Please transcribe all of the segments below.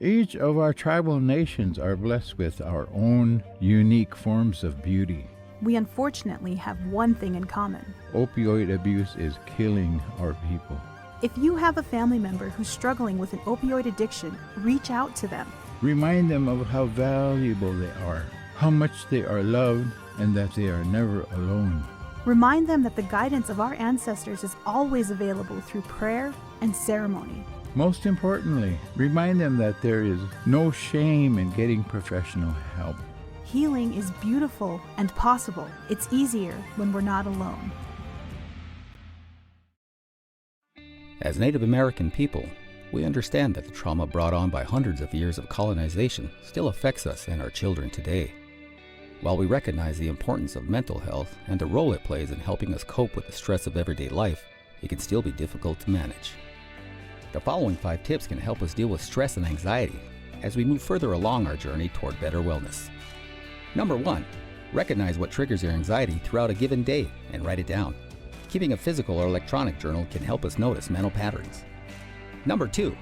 Each of our tribal nations are blessed with our own unique forms of beauty. We unfortunately have one thing in common. Opioid abuse is killing our people. If you have a family member who's struggling with an opioid addiction, reach out to them. Remind them of how valuable they are, how much they are loved, and that they are never alone. Remind them that the guidance of our ancestors is always available through prayer and ceremony. Most importantly, remind them that there is no shame in getting professional help. Healing is beautiful and possible. It's easier when we're not alone. As Native American people, we understand that the trauma brought on by hundreds of years of colonization still affects us and our children today. While we recognize the importance of mental health and the role it plays in helping us cope with the stress of everyday life, it can still be difficult to manage. The following 5 tips can help us deal with stress and anxiety as we move further along our journey toward better wellness. Number 1, recognize what triggers your anxiety throughout a given day and write it down. Keeping a physical or electronic journal can help us notice mental patterns. Number 2,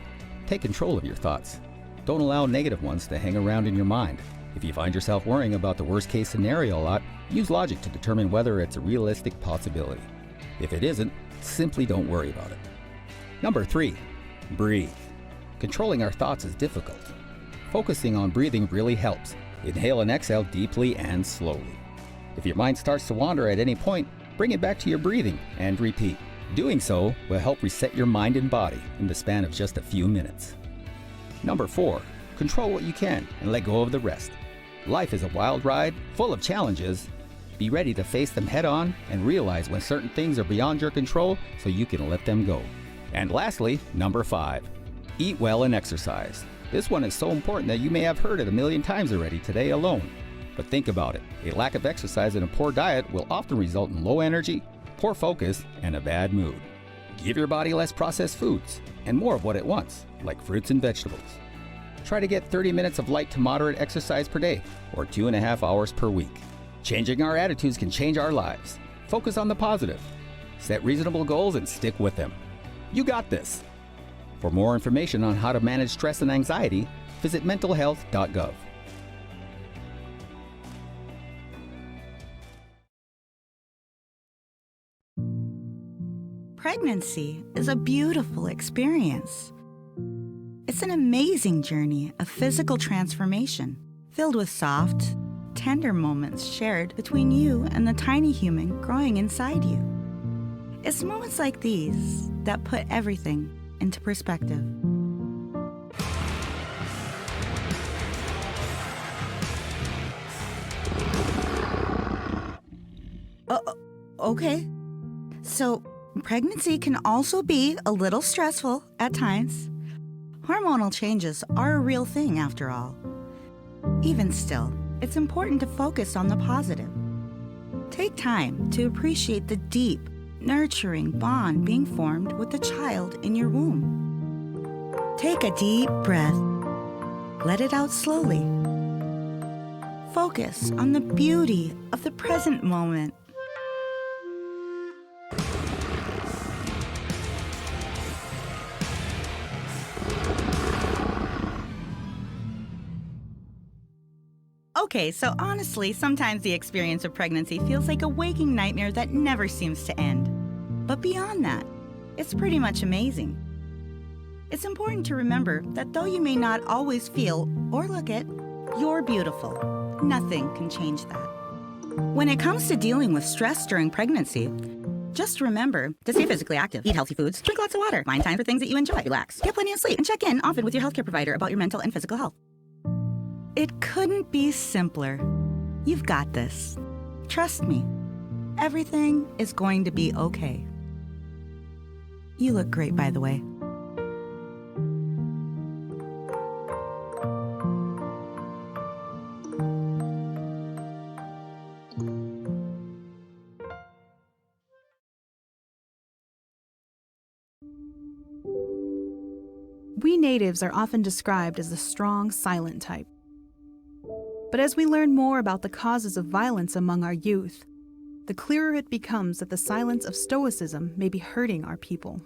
take control of your thoughts. Don't allow negative ones to hang around in your mind. If you find yourself worrying about the worst case scenario a lot, use logic to determine whether it's a realistic possibility. If it isn't, simply don't worry about it. Number 3, breathe. Controlling our thoughts is difficult. Focusing on breathing really helps. Inhale and exhale deeply and slowly. If your mind starts to wander at any point, bring it back to your breathing and repeat. Doing so will help reset your mind and body in the span of just a few minutes. Number 4, control what you can and let go of the rest. Life is a wild ride, full of challenges. Be ready to face them head on and realize when certain things are beyond your control so you can let them go. And lastly, number 5, eat well and exercise. This one is so important that you may have heard it a million times already today alone. But think about it, a lack of exercise and a poor diet will often result in low energy, poor focus, and a bad mood. Give your body less processed foods and more of what it wants, like fruits and vegetables. Try to get 30 minutes of light to moderate exercise per day, or 2.5 hours per week. Changing our attitudes can change our lives. Focus on the positive. Set reasonable goals and stick with them. You got this. For more information on how to manage stress and anxiety, visit mentalhealth.gov. Pregnancy is a beautiful experience. It's an amazing journey of physical transformation, filled with soft, tender moments shared between you and the tiny human growing inside you. It's moments like these that put everything into perspective. Okay. So, pregnancy can also be a little stressful at times. Hormonal changes are a real thing after all. Even still, it's important to focus on the positive. Take time to appreciate the deep, nurturing bond being formed with the child in your womb. Take a deep breath. Let it out slowly. Focus on the beauty of the present moment. Okay, so honestly, sometimes the experience of pregnancy feels like a waking nightmare that never seems to end. But beyond that, it's pretty much amazing. It's important to remember that though you may not always feel or look it, you're beautiful. Nothing can change that. When it comes to dealing with stress during pregnancy, just remember to stay physically active, eat healthy foods, drink lots of water, find time for things that you enjoy, relax, get plenty of sleep, and check in often with your healthcare provider about your mental and physical health. It couldn't be simpler. You've got this. Trust me. Everything is going to be okay. You look great, by the way. We natives are often described as the strong, silent type. But as we learn more about the causes of violence among our youth, the clearer it becomes that the silence of stoicism may be hurting our people.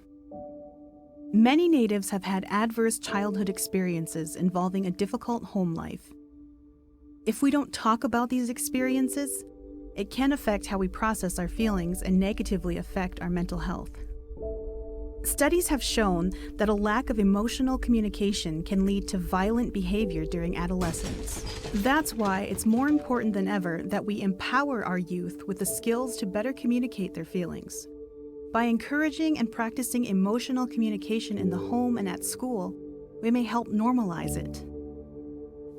Many natives have had adverse childhood experiences involving a difficult home life. If we don't talk about these experiences, it can affect how we process our feelings and negatively affect our mental health. Studies have shown that a lack of emotional communication can lead to violent behavior during adolescence. That's why it's more important than ever that we empower our youth with the skills to better communicate their feelings. By encouraging and practicing emotional communication in the home and at school, we may help normalize it.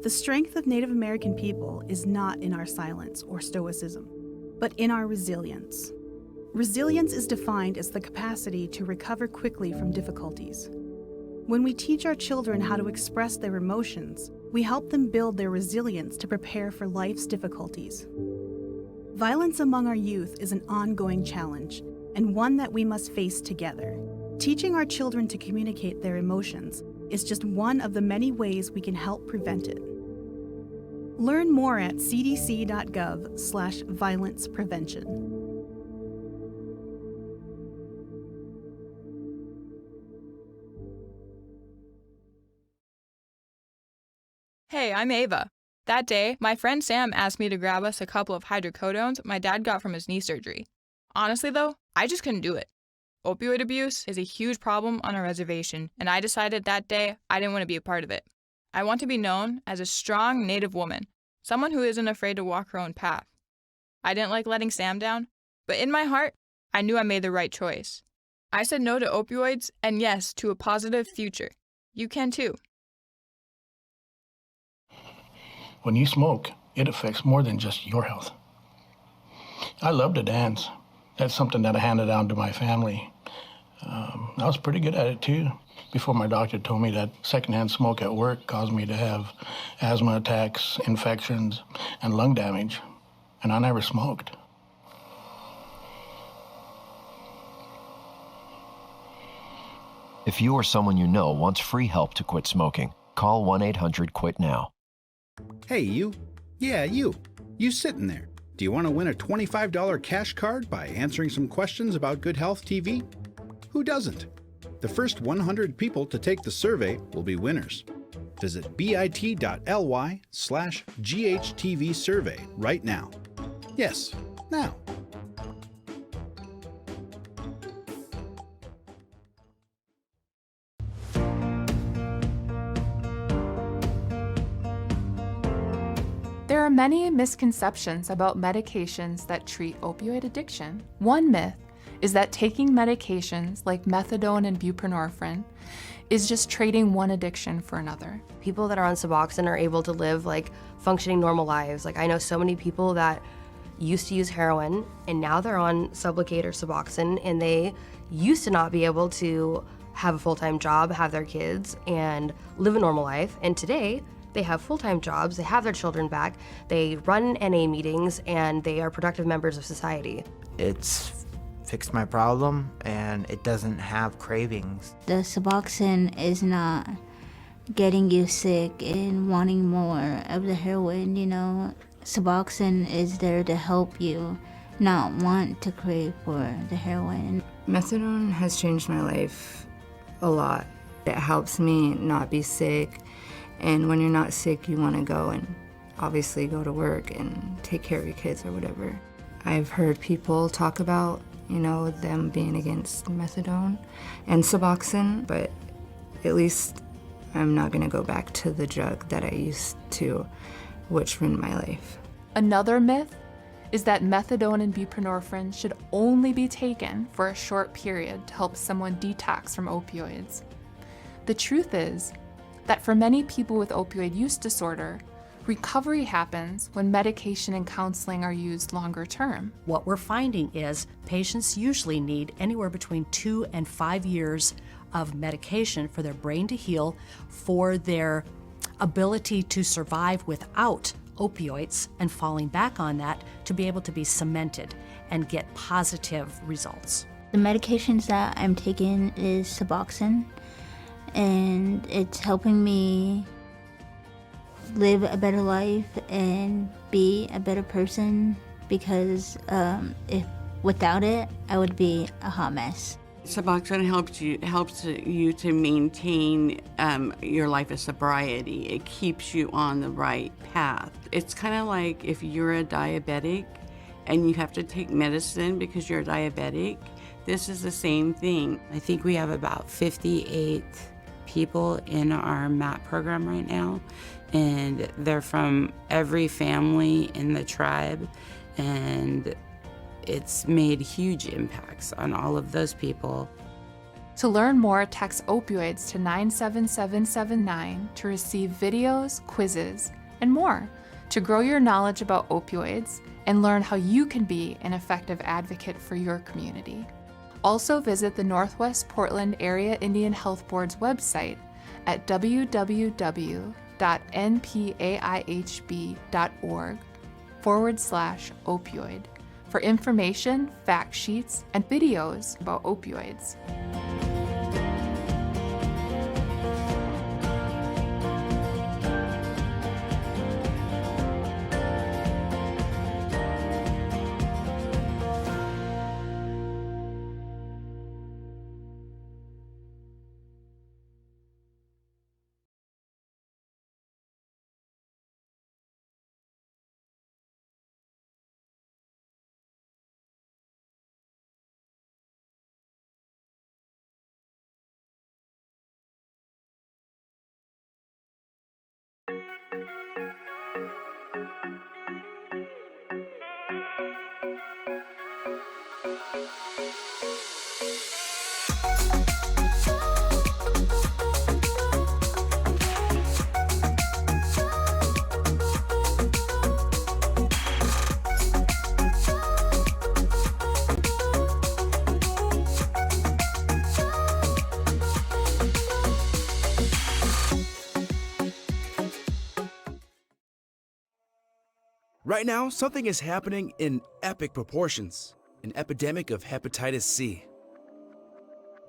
The strength of Native American people is not in our silence or stoicism, but in our resilience. Resilience is defined as the capacity to recover quickly from difficulties. When we teach our children how to express their emotions, we help them build their resilience to prepare for life's difficulties. Violence among our youth is an ongoing challenge, and one that we must face together. Teaching our children to communicate their emotions is just one of the many ways we can help prevent it. Learn more at cdc.gov/violence prevention. Hey, I'm Ava. That day, my friend Sam asked me to grab us a couple of hydrocodones my dad got from his knee surgery. Honestly though, I just couldn't do it. Opioid abuse is a huge problem on our reservation, and I decided that day I didn't want to be a part of it. I want to be known as a strong Native woman, someone who isn't afraid to walk her own path. I didn't like letting Sam down, but in my heart, I knew I made the right choice. I said no to opioids and yes to a positive future. You can too. When you smoke, it affects more than just your health. I love to dance. That's something that I handed down to my family. I was pretty good at it too, before my doctor told me that secondhand smoke at work caused me to have asthma attacks, infections, and lung damage, and I never smoked. If you or someone you know wants free help to quit smoking, call 1-800-QUIT-NOW. Hey, you. Yeah, you. You sitting there. Do you want to win a $25 cash card by answering some questions about Good Health TV? Who doesn't? The first 100 people to take the survey will be winners. Visit bit.ly/GHTV survey right now. Yes, now. There are many misconceptions about medications that treat opioid addiction. One myth is that taking medications like methadone and buprenorphine is just trading one addiction for another. People that are on Suboxone are able to live functioning normal lives. I know so many people that used to use heroin and now they're on Sublocade or Suboxone, and they used to not be able to have a full-time job, have their kids, and live a normal life. And today, they have full-time jobs, they have their children back, they run NA meetings, and they are productive members of society. It's fixed my problem, and it doesn't have cravings. The Suboxone is not getting you sick and wanting more of the heroin, Suboxone is there to help you not want to crave for the heroin. Methadone has changed my life a lot. It helps me not be sick. And when you're not sick, you want to go and obviously go to work and take care of your kids or whatever. I've heard people talk about, them being against methadone and Suboxone, but at least I'm not going to go back to the drug that I used to, which ruined my life. Another myth is that methadone and buprenorphine should only be taken for a short period to help someone detox from opioids. The truth is that for many people with opioid use disorder, recovery happens when medication and counseling are used longer term. What we're finding is patients usually need anywhere between 2 and 5 years of medication for their brain to heal, for their ability to survive without opioids and falling back on that to be able to be cemented and get positive results. The medications that I'm taking is Suboxone, and it's helping me live a better life and be a better person, because if without it, I would be a hot mess. Suboxone helps you to maintain your life of sobriety. It keeps you on the right path. It's kind of like if you're a diabetic and you have to take medicine because you're a diabetic, this is the same thing. I think we have about 58 people in our MAP program right now, and they're from every family in the tribe, and it's made huge impacts on all of those people. To learn more, text opioids to 97779 to receive videos, quizzes, and more to grow your knowledge about opioids and learn how you can be an effective advocate for your community. Also visit the Northwest Portland Area Indian Health Board's website at www.npaihb.org/opioid for information, fact sheets, and videos about opioids. Right now, something is happening in epic proportions, an epidemic of hepatitis C.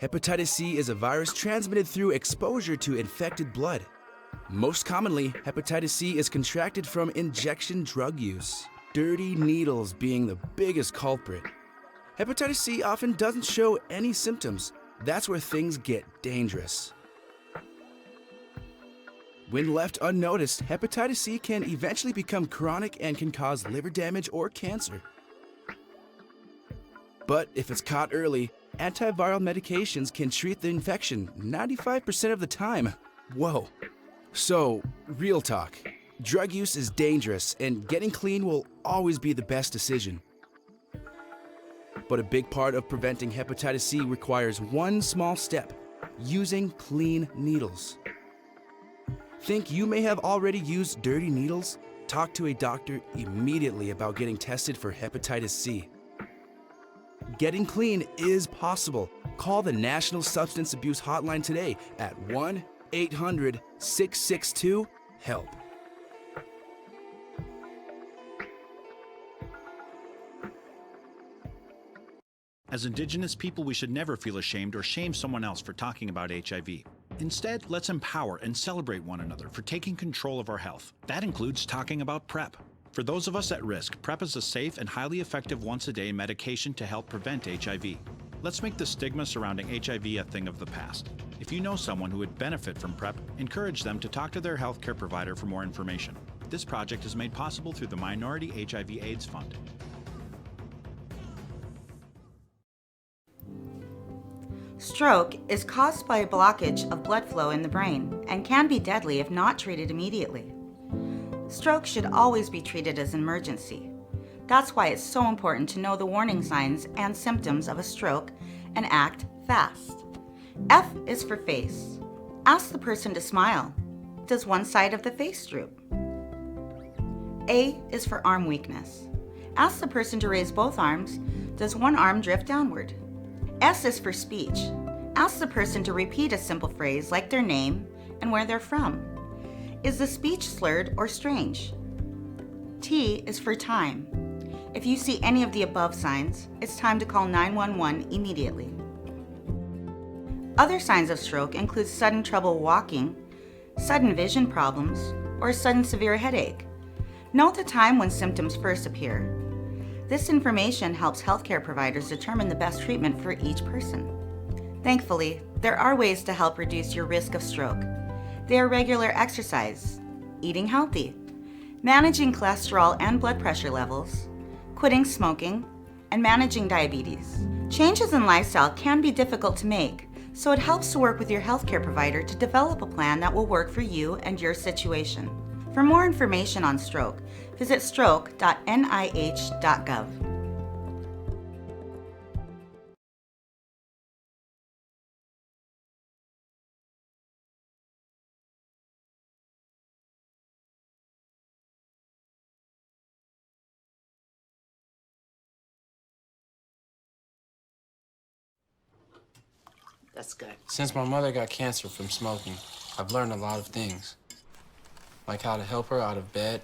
Hepatitis C is a virus transmitted through exposure to infected blood. Most commonly, hepatitis C is contracted from injection drug use, dirty needles being the biggest culprit. Hepatitis C often doesn't show any symptoms. That's where things get dangerous. When left unnoticed, hepatitis C can eventually become chronic and can cause liver damage or cancer. But if it's caught early, antiviral medications can treat the infection 95% of the time. Whoa. So, real talk. Drug use is dangerous, and getting clean will always be the best decision. But a big part of preventing hepatitis C requires one small step: using clean needles. Think you may have already used dirty needles? Talk to a doctor immediately about getting tested for hepatitis C. Getting clean is possible. Call the National Substance Abuse Hotline today at 1-800-662-HELP. As Indigenous people, we should never feel ashamed or shame someone else for talking about HIV. Instead, let's empower and celebrate one another for taking control of our health. That includes talking about PrEP. For those of us at risk, PrEP is a safe and highly effective once-a-day medication to help prevent HIV. Let's make the stigma surrounding HIV a thing of the past. If you know someone who would benefit from PrEP, encourage them to talk to their healthcare provider for more information. This project is made possible through the Minority HIV/AIDS Fund. Stroke is caused by a blockage of blood flow in the brain and can be deadly if not treated immediately. Stroke should always be treated as an emergency. That's why it's so important to know the warning signs and symptoms of a stroke and act fast. F is for face. Ask the person to smile. Does one side of the face droop? A is for arm weakness. Ask the person to raise both arms. Does one arm drift downward? S is for speech. Ask the person to repeat a simple phrase like their name and where they're from. Is the speech slurred or strange? T is for time. If you see any of the above signs, it's time to call 911 immediately. Other signs of stroke include sudden trouble walking, sudden vision problems, or sudden severe headache. Note the time when symptoms first appear. This information helps healthcare providers determine the best treatment for each person. Thankfully, there are ways to help reduce your risk of stroke. They are regular exercise, eating healthy, managing cholesterol and blood pressure levels, quitting smoking, and managing diabetes. Changes in lifestyle can be difficult to make, so it helps to work with your healthcare provider to develop a plan that will work for you and your situation. For more information on stroke, visit stroke.nih.gov. That's good. Since my mother got cancer from smoking, I've learned a lot of things. Like how to help her out of bed,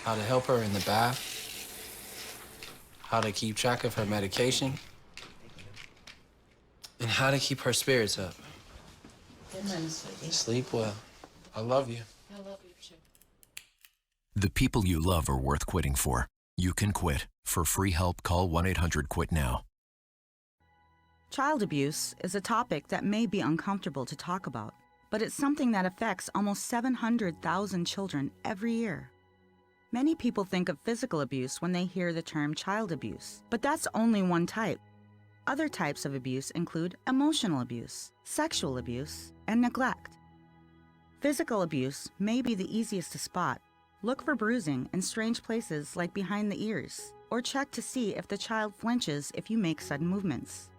how to help her in the bath, how to keep track of her medication, and how to keep her spirits up. Good night, sweetie. Sleep well. I love you. I love you too. The people you love are worth quitting for. You can quit. For free help, call 1-800-QUIT-NOW. Child abuse is a topic that may be uncomfortable to talk about, but it's something that affects almost 700,000 children every year. Many people think of physical abuse when they hear the term child abuse, but that's only one type. Other types of abuse include emotional abuse, sexual abuse, and neglect. Physical abuse may be the easiest to spot. Look for bruising in strange places like behind the ears, or check to see if the child flinches if you make sudden movements.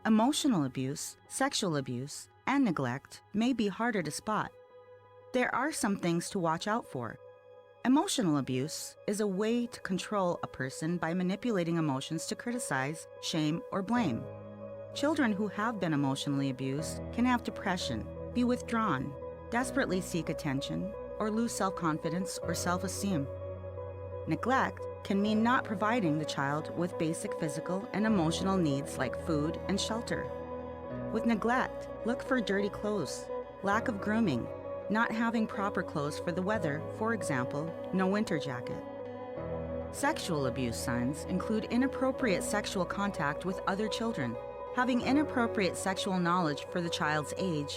Emotional abuse, sexual abuse, and neglect may be harder to spot. There are some things to watch out for. Emotional abuse is a way to control a person by manipulating emotions to criticize, shame, or blame. Children who have been emotionally abused can have depression, be withdrawn, desperately seek attention, or lose self-confidence or self-esteem. Neglect can mean not providing the child with basic physical and emotional needs like food and shelter. With neglect, look for dirty clothes, lack of grooming, not having proper clothes for the weather, for example, no winter jacket. Sexual abuse signs include inappropriate sexual contact with other children, having inappropriate sexual knowledge for the child's age,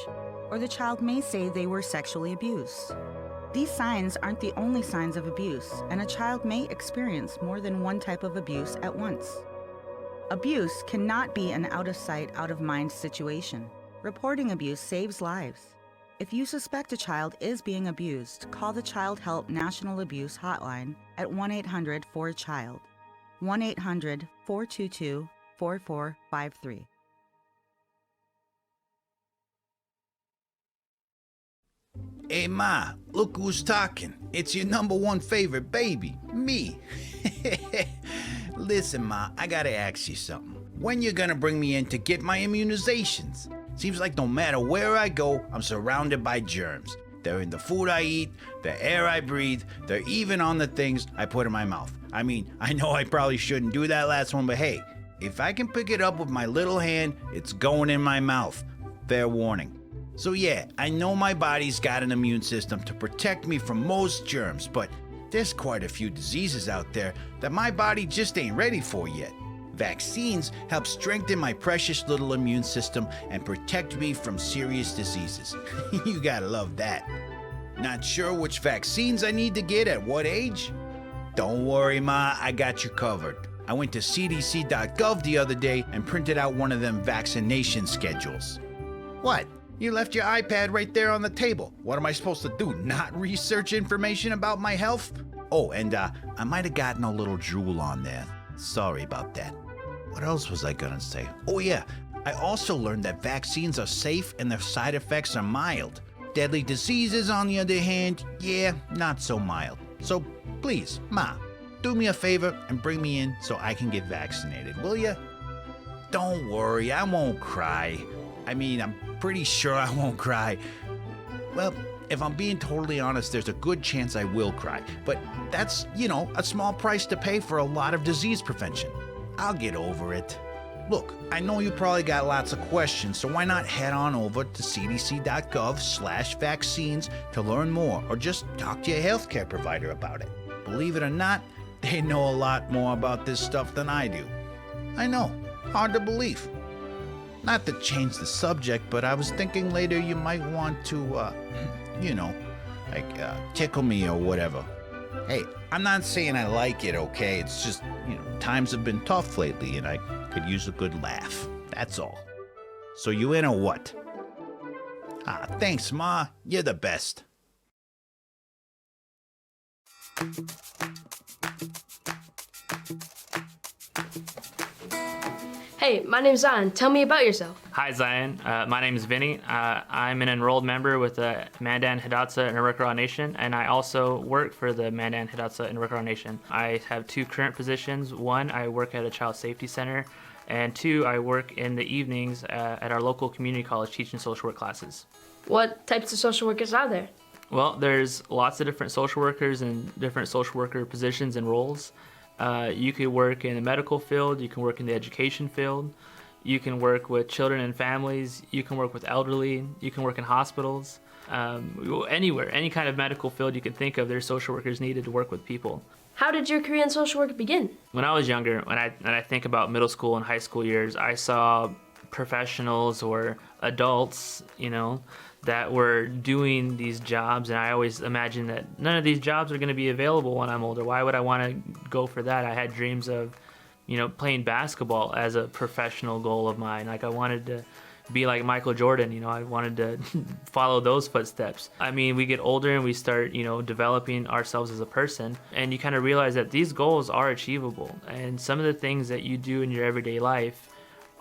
or the child may say they were sexually abused. These signs aren't the only signs of abuse, and a child may experience more than one type of abuse at once. Abuse cannot be an out-of-sight, out-of-mind situation. Reporting abuse saves lives. If you suspect a child is being abused, call the Child Help National Abuse Hotline at 1-800-4CHILD, 1-800-422-4453. Hey, Ma, look who's talking. It's your number one favorite baby, me. Listen, Ma, I gotta ask you something. When you gonna bring me in to get my immunizations? Seems like no matter where I go, I'm surrounded by germs. They're in the food I eat, the air I breathe, they're even on the things I put in my mouth. I mean, I know I probably shouldn't do that last one, but hey, if I can pick it up with my little hand, it's going in my mouth. Fair warning. So yeah, I know my body's got an immune system to protect me from most germs, but there's quite a few diseases out there that my body just ain't ready for yet. Vaccines help strengthen my precious little immune system and protect me from serious diseases. You gotta love that. Not sure which vaccines I need to get at what age? Don't worry, Ma, I got you covered. I went to cdc.gov the other day and printed out one of them vaccination schedules. What? You left your iPad right there on the table. What am I supposed to do, not research information about my health? Oh, and I might have gotten a little drool on there. Sorry about that. What else was I gonna say? Oh yeah, I also learned that vaccines are safe and their side effects are mild. Deadly diseases, on the other hand, yeah, not so mild. So please, Ma, do me a favor and bring me in so I can get vaccinated, will ya? Don't worry, I won't cry. I mean, I'm pretty sure I won't cry. Well, if I'm being totally honest, there's a good chance I will cry. But that's, a small price to pay for a lot of disease prevention. I'll get over it. Look, I know you probably got lots of questions, so why not head on over to cdc.gov/vaccines to learn more, or just talk to your healthcare provider about it. Believe it or not, they know a lot more about this stuff than I do. I know, hard to believe. Not to change the subject, but I was thinking later you might want to, tickle me or whatever. Hey, I'm not saying I like it, okay? It's just, times have been tough lately and I could use a good laugh. That's all. So you in or what? Ah, thanks, Ma. You're the best. Hey, my name's Zion. Tell me about yourself. Hi, Zion. My name is Vinny. I'm an enrolled member with the Mandan, Hidatsa, and Arikaraw Nation, and I also work for the Mandan, Hidatsa, and Arikaraw Nation. I have 2 current positions. 1, I work at a child safety center, and 2, I work in the evenings at our local community college teaching social work classes. What types of social workers are there? Well, there's lots of different social workers and different social worker positions and roles. You could work in the medical field, you can work in the education field, you can work with children and families, you can work with elderly, you can work in hospitals, anywhere, any kind of medical field you can think of, there's social workers needed to work with people. How did your career in social work begin? When I was younger, when I think about middle school and high school years, I saw professionals or adults, that were doing these jobs, and I always imagined that none of these jobs are going to be available when I'm older. Why would I want to go for that? I had dreams of, playing basketball as a professional goal of mine. Like I wanted to be like Michael Jordan, I wanted to follow those footsteps. I mean, we get older and we start, developing ourselves as a person, and you kind of realize that these goals are achievable, and some of the things that you do in your everyday life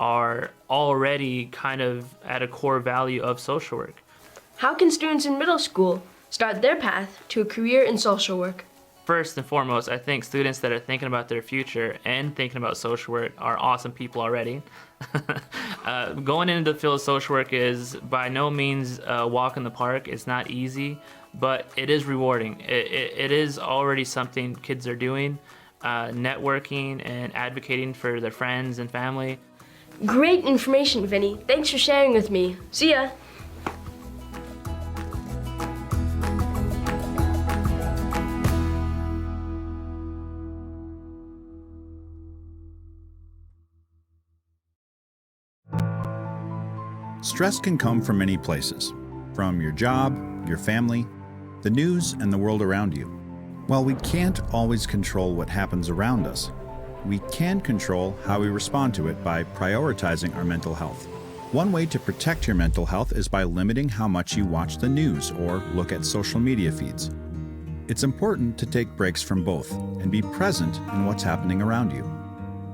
are already kind of at a core value of social work. How can students in middle school start their path to a career in social work? First and foremost, I think students that are thinking about their future and thinking about social work are awesome people already. Going into the field of social work is by no means a walk in the park. It's not easy, but it is rewarding. It is already something kids are doing, networking and advocating for their friends and family. Great information, Vinny. Thanks for sharing with me. See ya. Stress can come from many places, from your job, your family, the news, and the world around you. While we can't always control what happens around us, we can control how we respond to it by prioritizing our mental health. One way to protect your mental health is by limiting how much you watch the news or look at social media feeds. It's important to take breaks from both and be present in what's happening around you.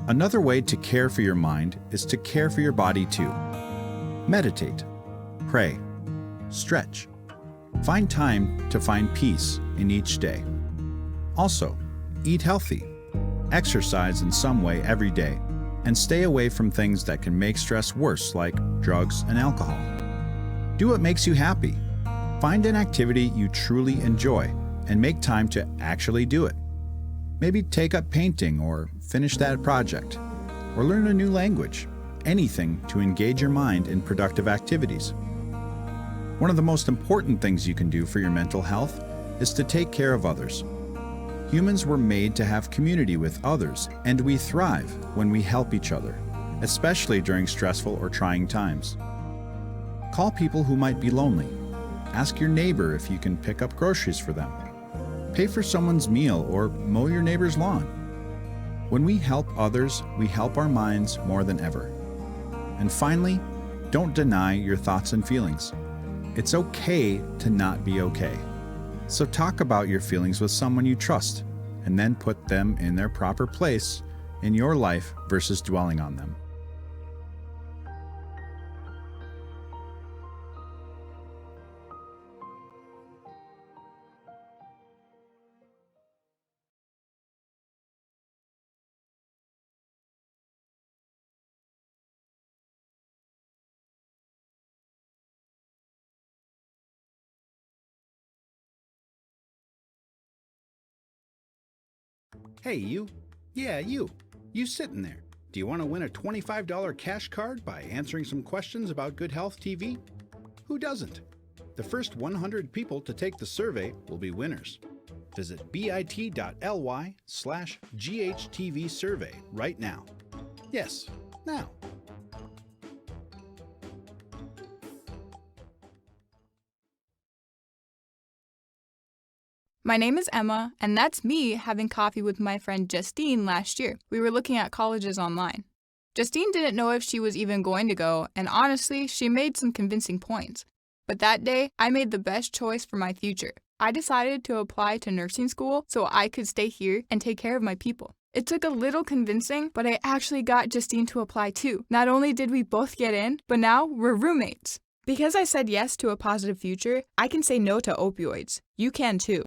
Another way to care for your mind is to care for your body too. Meditate, pray, stretch. Find time to find peace in each day. Also, eat healthy. Exercise in some way every day, and stay away from things that can make stress worse, like drugs and alcohol. Do what makes you happy. Find an activity you truly enjoy, and make time to actually do it. Maybe take up painting or finish that project, or learn a new language. Anything to engage your mind in productive activities. One of the most important things you can do for your mental health is to take care of others. Humans were made to have community with others, and we thrive when we help each other, especially during stressful or trying times. Call people who might be lonely. Ask your neighbor if you can pick up groceries for them. Pay for someone's meal or mow your neighbor's lawn. When we help others, we help our minds more than ever. And finally, don't deny your thoughts and feelings. It's okay to not be okay. So talk about your feelings with someone you trust, and then put them in their proper place in your life versus dwelling on them. Hey, you. Yeah, you. You sitting there. Do you want to win a $25 cash card by answering some questions about GoodHealthTV? Who doesn't? The first 100 people to take the survey will be winners. Visit bit.ly/GHTV survey right now. Yes, now. My name is Emma, and that's me having coffee with my friend Justine last year. We were looking at colleges online. Justine didn't know if she was even going to go, and honestly, she made some convincing points. But that day, I made the best choice for my future. I decided to apply to nursing school so I could stay here and take care of my people. It took a little convincing, but I actually got Justine to apply too. Not only did we both get in, but now we're roommates. Because I said yes to a positive future, I can say no to opioids. You can too.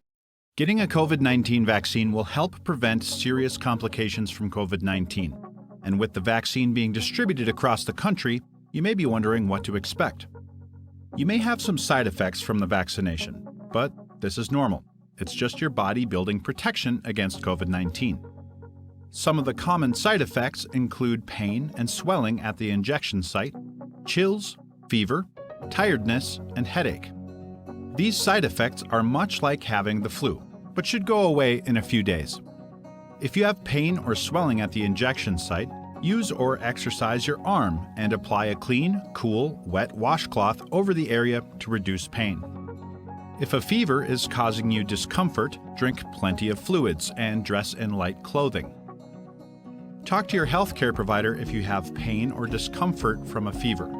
Getting a COVID-19 vaccine will help prevent serious complications from COVID-19. And with the vaccine being distributed across the country, you may be wondering what to expect. You may have some side effects from the vaccination, but this is normal. It's just your body building protection against COVID-19. Some of the common side effects include pain and swelling at the injection site, chills, fever, tiredness, and headache. These side effects are much like having the flu, but should go away in a few days. If you have pain or swelling at the injection site, use or exercise your arm and apply a clean, cool, wet washcloth over the area to reduce pain. If a fever is causing you discomfort, drink plenty of fluids and dress in light clothing. Talk to your healthcare provider if you have pain or discomfort from a fever.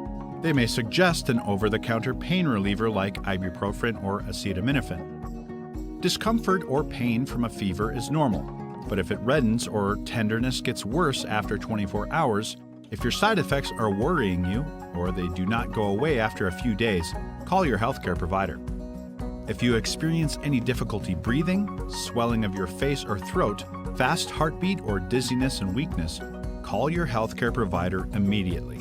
They may suggest an over-the-counter pain reliever like ibuprofen or acetaminophen. Discomfort or pain from a fever is normal, but if it reddens or tenderness gets worse after 24 hours, if your side effects are worrying you or they do not go away after a few days, call your healthcare provider. If you experience any difficulty breathing, swelling of your face or throat, fast heartbeat, or dizziness and weakness, call your healthcare provider immediately.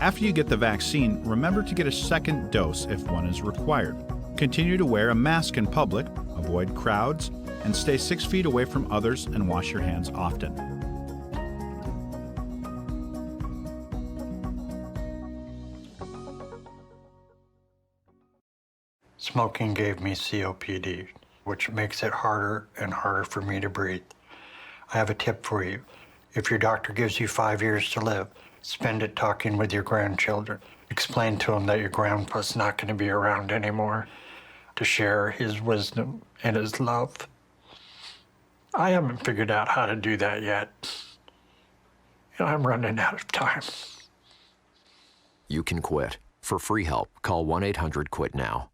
After you get the vaccine, remember to get a second dose if one is required. Continue to wear a mask in public, avoid crowds, and stay 6 feet away from others and wash your hands often. Smoking gave me COPD, which makes it harder and harder for me to breathe. I have a tip for you. If your doctor gives you 5 years to live, spend it talking with your grandchildren. Explain to them that your grandpa's not going to be around anymore to share his wisdom and his love. I haven't figured out how to do that yet. I'm running out of time. You can quit. For free help, call 1-800-QUIT-NOW.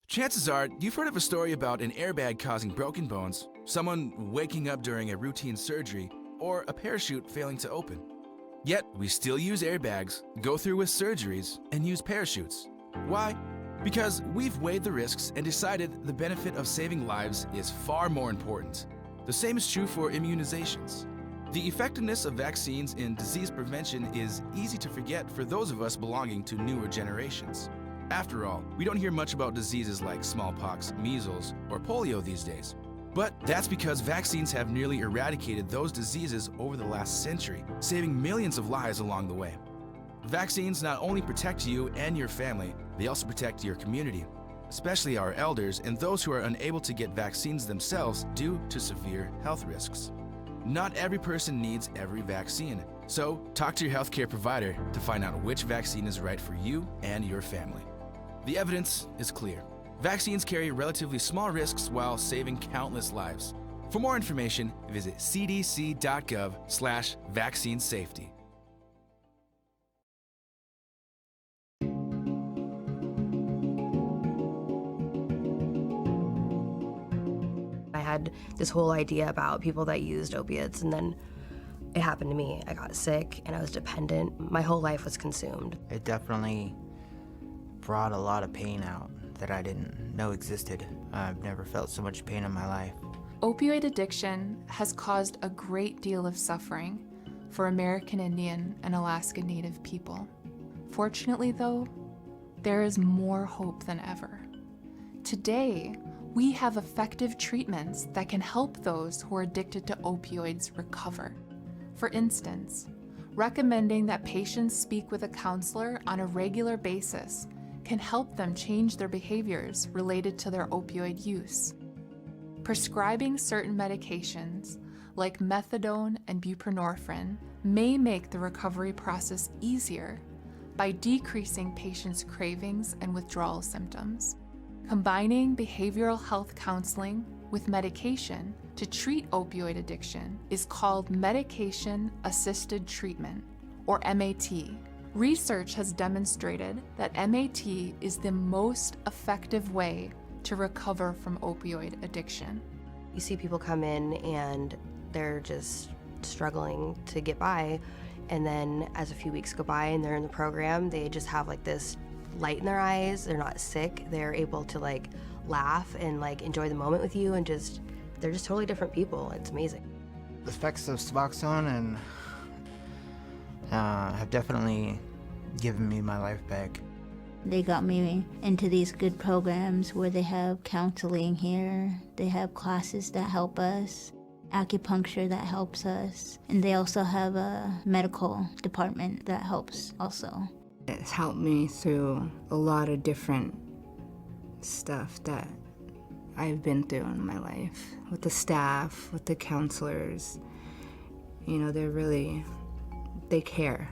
Chances are you've heard of a story about an airbag causing broken bones, someone waking up during a routine surgery, or a parachute failing to open. Yet, we still use airbags, go through with surgeries, and use parachutes. Why? Because we've weighed the risks and decided the benefit of saving lives is far more important. The same is true for immunizations. The effectiveness of vaccines in disease prevention is easy to forget for those of us belonging to newer generations. After all, we don't hear much about diseases like smallpox, measles, or polio these days. But that's because vaccines have nearly eradicated those diseases over the last century, saving millions of lives along the way. Vaccines not only protect you and your family, they also protect your community, especially our elders and those who are unable to get vaccines themselves due to severe health risks. Not every person needs every vaccine, so talk to your healthcare provider to find out which vaccine is right for you and your family. The evidence is clear. Vaccines carry relatively small risks while saving countless lives. For more information, visit cdc.gov/vaccine safety. I had this whole idea about people that used opiates, and then it happened to me. I got sick and I was dependent. My whole life was consumed. It definitely brought a lot of pain out that I didn't know existed. I've never felt so much pain in my life. Opioid addiction has caused a great deal of suffering for American Indian and Alaska Native people. Fortunately, though, there is more hope than ever. Today, We have effective treatments that can help those who are addicted to opioids recover. For instance, recommending that patients speak with a counselor on a regular basis can help them change their behaviors related to their opioid use. Prescribing certain medications, like methadone and buprenorphine, may make the recovery process easier by decreasing patients' cravings and withdrawal symptoms. Combining behavioral health counseling with medication to treat opioid addiction is called medication-assisted treatment, or MAT. Research has demonstrated that MAT is the most effective way to recover from opioid addiction. You see people come in and they're just struggling to get by, and then as a few weeks go by and they're in the program, they just have like this light in their eyes. They're not sick. They're able to like laugh and like enjoy the moment with you, and they're just totally different people. It's amazing. The effects of Suboxone and have definitely given me my life back. They got me into these good programs where they have counseling here, they have classes that help us, acupuncture that helps us, and they also have a medical department that helps also. It's helped me through a lot of different stuff that I've been through in my life. With the staff, with the counselors, you know, they care.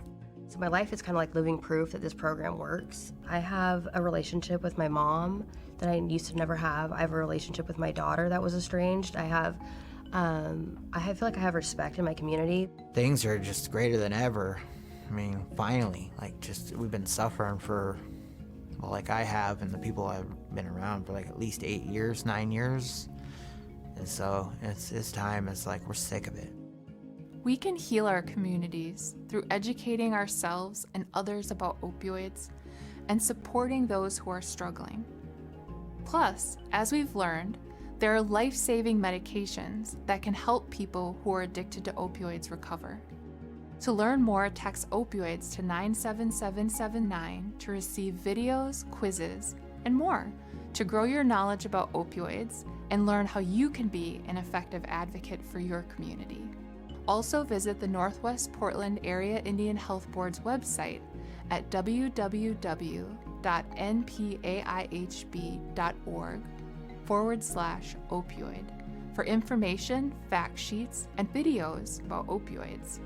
So my life is kind of like living proof that this program works. I have a relationship with my mom that I used to never have. I have a relationship with my daughter that was estranged. I feel like I have respect in my community. Things are just greater than ever. I mean, finally, we've been suffering for, well, like I have, and the people I've been around for like at least 8 years, 9 years. And so it's time. It's like we're sick of it. We can heal our communities through educating ourselves and others about opioids and supporting those who are struggling. Plus, as we've learned, there are life-saving medications that can help people who are addicted to opioids recover. To learn more, text opioids to 97779 to receive videos, quizzes, and more to grow your knowledge about opioids and learn how you can be an effective advocate for your community. Also visit the Northwest Portland Area Indian Health Board's website at www.npaihb.org/opioid for information, fact sheets, and videos about opioids.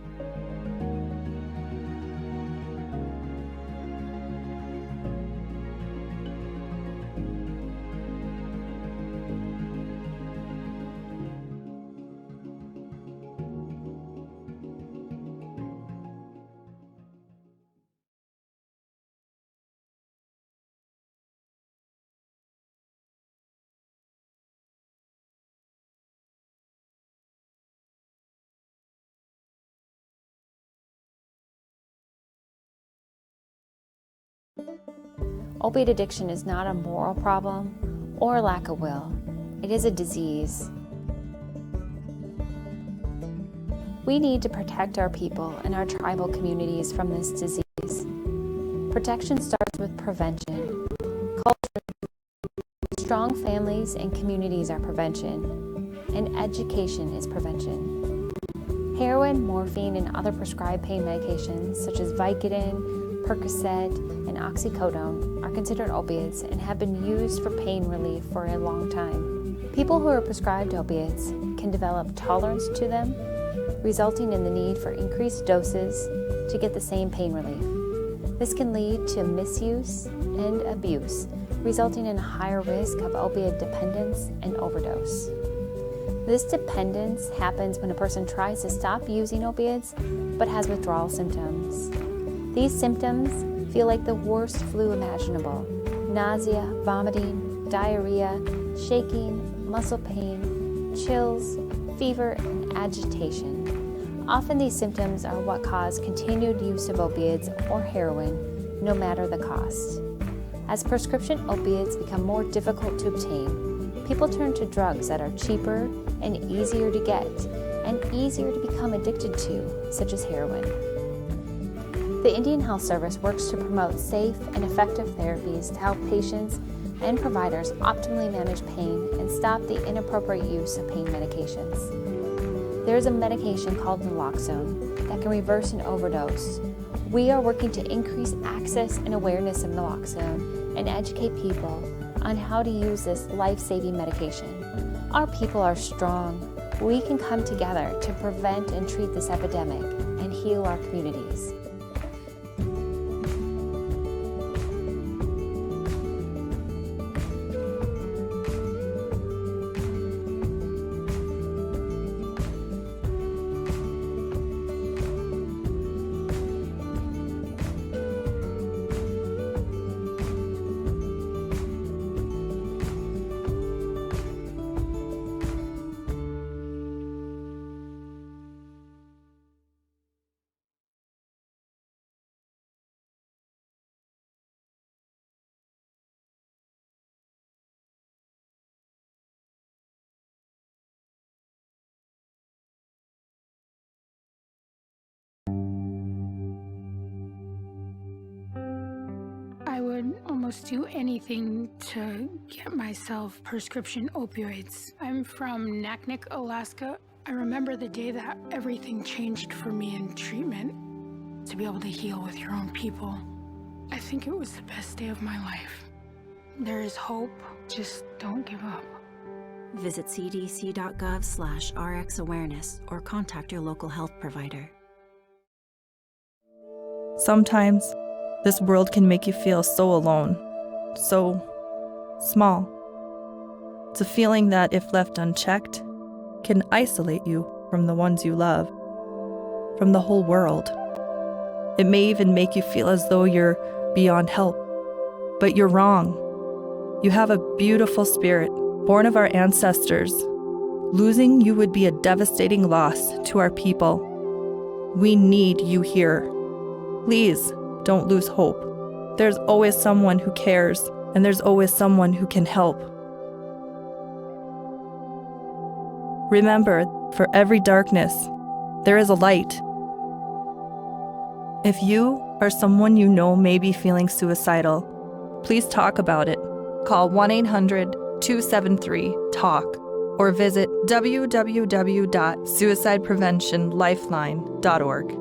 Opiate addiction is not a moral problem or lack of will. It is a disease. We need to protect our people and our tribal communities from this disease. Protection starts with prevention. Culture, strong families and communities are prevention, and education is prevention. Heroin, morphine, and other prescribed pain medications such as Vicodin, Percocet, and oxycodone are considered opiates and have been used for pain relief for a long time. People who are prescribed opiates can develop tolerance to them, resulting in the need for increased doses to get the same pain relief. This can lead to misuse and abuse, resulting in a higher risk of opiate dependence and overdose. This dependence happens when a person tries to stop using opiates but has withdrawal symptoms. These symptoms feel like the worst flu imaginable: nausea, vomiting, diarrhea, shaking, muscle pain, chills, fever, and agitation. Often these symptoms are what cause continued use of opiates or heroin, no matter the cost. As prescription opiates become more difficult to obtain, people turn to drugs that are cheaper and easier to get and easier to become addicted to, such as heroin. The Indian Health Service works to promote safe and effective therapies to help patients and providers optimally manage pain and stop the inappropriate use of pain medications. There is a medication called naloxone that can reverse an overdose. We are working to increase access and awareness of naloxone and educate people on how to use this life-saving medication. Our people are strong. We can come together to prevent and treat this epidemic and heal our communities. I would almost do anything to get myself prescription opioids. I'm from Naknek, Alaska. I remember the day that everything changed for me in treatment. To be able to heal with your own people, I think it was the best day of my life. There is hope. Just don't give up. Visit cdc.gov/rxawareness or contact your local health provider. Sometimes, this world can make you feel so alone, so small. It's a feeling that, if left unchecked, can isolate you from the ones you love, from the whole world. It may even make you feel as though you're beyond help, but you're wrong. You have a beautiful spirit, born of our ancestors. Losing you would be a devastating loss to our people. We need you here. Please, don't lose hope. There's always someone who cares, and there's always someone who can help. Remember, for every darkness, there is a light. If you or someone you know may be feeling suicidal, please talk about it. Call 1-800-273-TALK or visit www.suicidepreventionlifeline.org.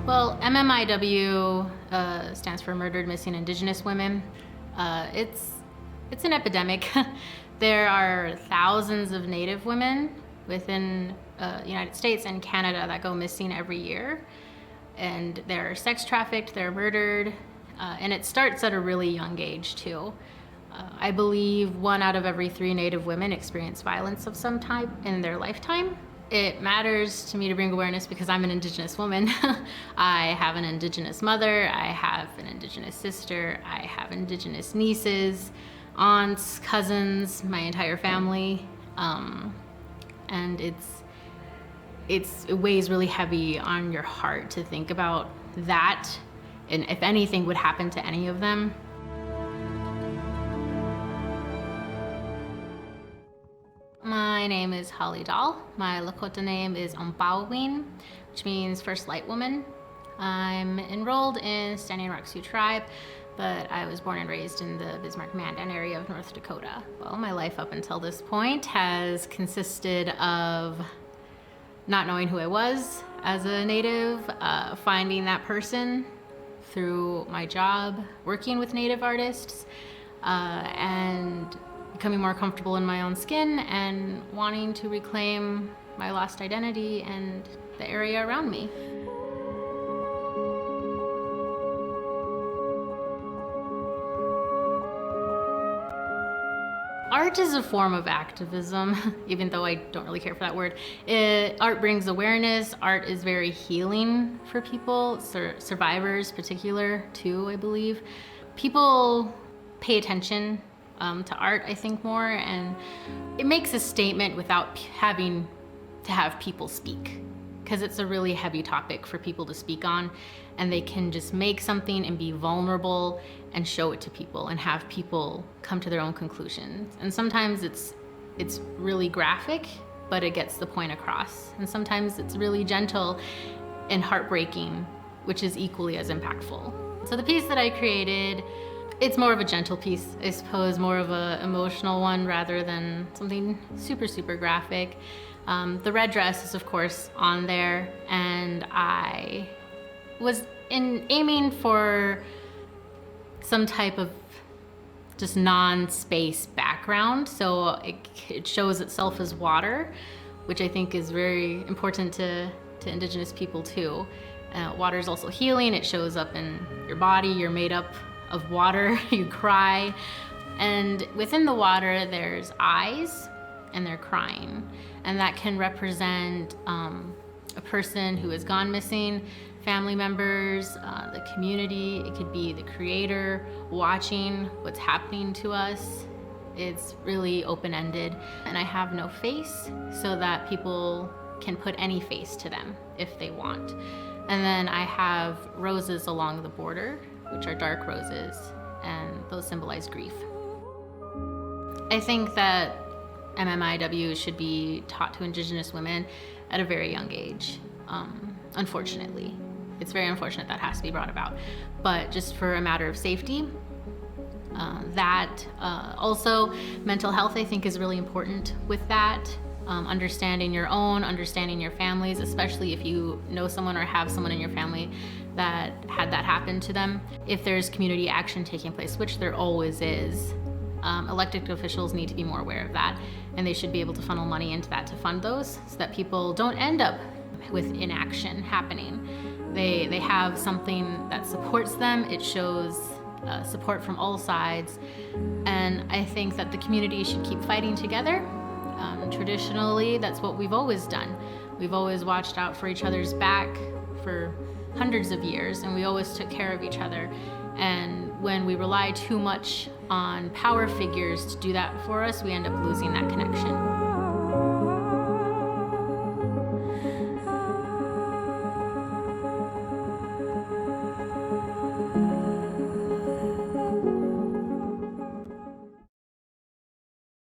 Well, MMIW stands for Murdered Missing Indigenous Women. It's an epidemic. There are thousands of Native women within the United States and Canada that go missing every year. And they're sex trafficked, they're murdered, and it starts at a really young age too. I believe 1 out of every 3 Native women experience violence of some type in their lifetime. It matters to me to bring awareness because I'm an Indigenous woman. I have an Indigenous mother, I have an Indigenous sister, I have Indigenous nieces, aunts, cousins, my entire family. And it weighs really heavy on your heart to think about that, and if anything would happen to any of them. My name is Holly Dahl. My Lakota name is Ompawin, which means First Light Woman. I'm enrolled in Standing Rock Sioux Tribe, but I was born and raised in the Bismarck-Mandan area of North Dakota. Well, my life up until this point has consisted of not knowing who I was as a Native, finding that person through my job, working with Native artists, and becoming more comfortable in my own skin and wanting to reclaim my lost identity and the area around me. Art is a form of activism, even though I don't really care for that word. Art brings awareness. Art is very healing for people, survivors particular too, I believe. People pay attention to art, I think, more, and it makes a statement without having to have people speak. because it's a really heavy topic for people to speak on, and they can just make something and be vulnerable and show it to people and have people come to their own conclusions. And sometimes it's really graphic, but it gets the point across. And sometimes it's really gentle and heartbreaking, which is equally as impactful. So the piece that I created, it's more of a gentle piece, I suppose, more of an emotional one rather than something super, super graphic. The red dress is, of course, on there, and I was aiming for some type of just non-space background, so it shows itself as water, which I think is very important to Indigenous people too. Water is also healing. It shows up in your body. You're made up of water. You cry, and within the water there's eyes, and they're crying, and that can represent a person who has gone missing, family members, the community. It could be the creator watching what's happening to us. It's really open-ended, and I have no face so that people can put any face to them if they want. And then I have roses along the border, which are dark roses, and those symbolize grief. I think that MMIW should be taught to Indigenous women at a very young age, unfortunately. It's very unfortunate that has to be brought about, but just for a matter of safety. Also, mental health, I think, is really important with that. Understanding your own, understanding your families, especially if you know someone or have someone in your family that had that happen to them. If there's community action taking place, which there always is, elected officials need to be more aware of that, and they should be able to funnel money into that to fund those so that people don't end up with inaction happening. They have something that supports them. It shows support from all sides, and I think that the community should keep fighting together. Traditionally, that's what we've always done. We've always watched out for each other's back for hundreds of years, and we always took care of each other. And when we rely too much on power figures to do that for us, we end up losing that connection.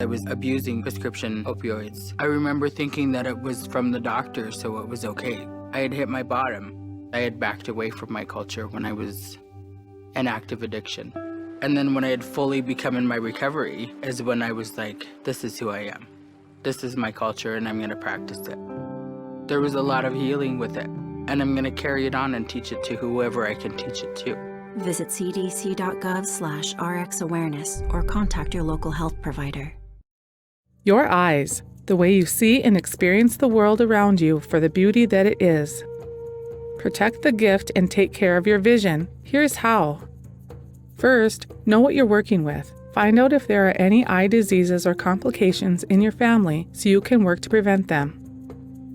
I was abusing prescription opioids. I remember thinking that it was from the doctor, so it was okay. I had hit my bottom. I had backed away from my culture when I was in active addiction. And then when I had fully become in my recovery is when I was like, this is who I am. This is my culture, and I'm going to practice it. There was a lot of healing with it, and I'm going to carry it on and teach it to whoever I can teach it to. Visit cdc.gov/RxAwareness or contact your local health provider. Your eyes, the way you see and experience the world around you for the beauty that it is. Protect the gift and take care of your vision. Here's how. First, know what you're working with. Find out if there are any eye diseases or complications in your family so you can work to prevent them.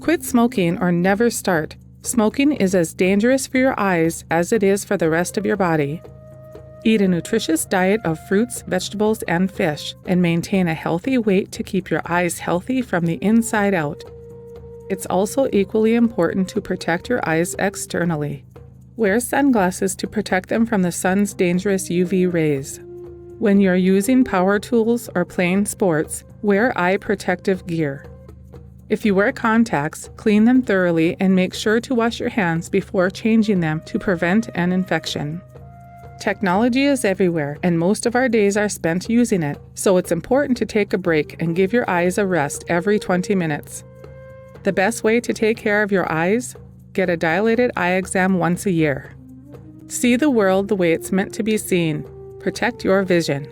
Quit smoking or never start. Smoking is as dangerous for your eyes as it is for the rest of your body. Eat a nutritious diet of fruits, vegetables, and fish, and maintain a healthy weight to keep your eyes healthy from the inside out. It's also equally important to protect your eyes externally. Wear sunglasses to protect them from the sun's dangerous UV rays. When you're using power tools or playing sports, wear eye protective gear. If you wear contacts, clean them thoroughly and make sure to wash your hands before changing them to prevent an infection. Technology is everywhere, and most of our days are spent using it, so it's important to take a break and give your eyes a rest every 20 minutes. The best way to take care of your eyes? Get a dilated eye exam once a year. See the world the way it's meant to be seen. Protect your vision.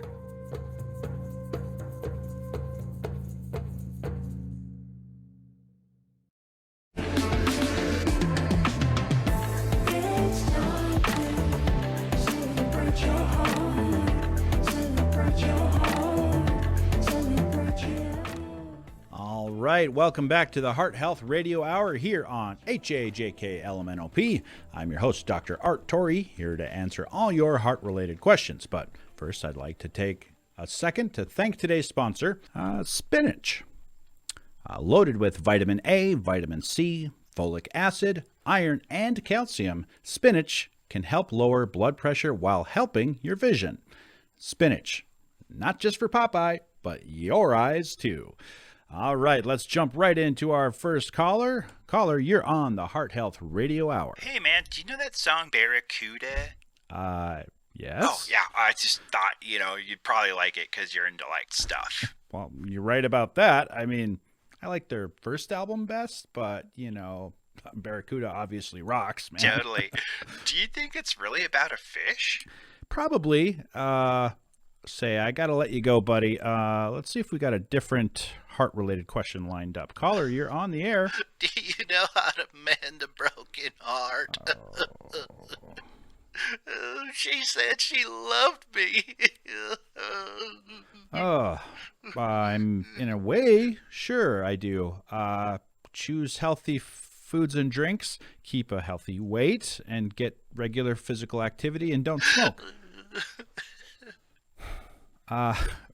All right, welcome back to the Heart Health Radio Hour here on HAJKLMNOP. I'm your host, Dr. Art Torrey, here to answer all your heart-related questions. But first, I'd like to take a second to thank today's sponsor, spinach. Loaded with vitamin A, vitamin C, folic acid, iron, and calcium, spinach can help lower blood pressure while helping your vision. Spinach, not just for Popeye, but your eyes too. All right, let's jump right into our first caller. Caller, you're on the Heart Health Radio Hour. Hey man, do you know that song Barracuda? Yes. Oh yeah, I just thought, you'd probably like it because you're into like stuff. Well, you're right about that. I mean, I like their first album best, but, Barracuda obviously rocks, man. Totally. Do you think it's really about a fish? Probably. I got to let you go, buddy. Let's see if we got a different heart-related question lined up. Caller, you're on the air. Do you know how to mend a broken heart? She said she loved me. I'm in a way, sure I do. Choose healthy foods and drinks, keep a healthy weight, and get regular physical activity, and don't smoke.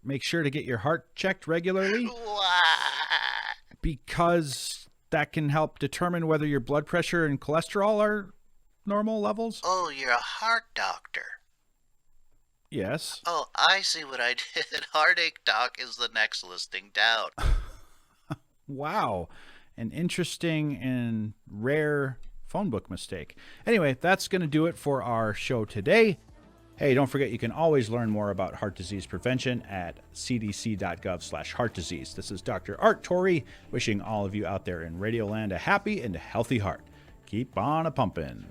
Make sure to get your heart checked regularly. Why? Because that can help determine whether your blood pressure and cholesterol are normal levels. Oh, you're a heart doctor. Yes. Oh, I see what I did. Heartache doc is the next listing down. Wow. An interesting and rare phone book mistake. Anyway, that's going to do it for our show today. Hey, don't forget you can always learn more about heart disease prevention at cdc.gov/heart disease. This is Dr. Art Torrey wishing all of you out there in Radioland a happy and healthy heart. Keep on a pumpin'.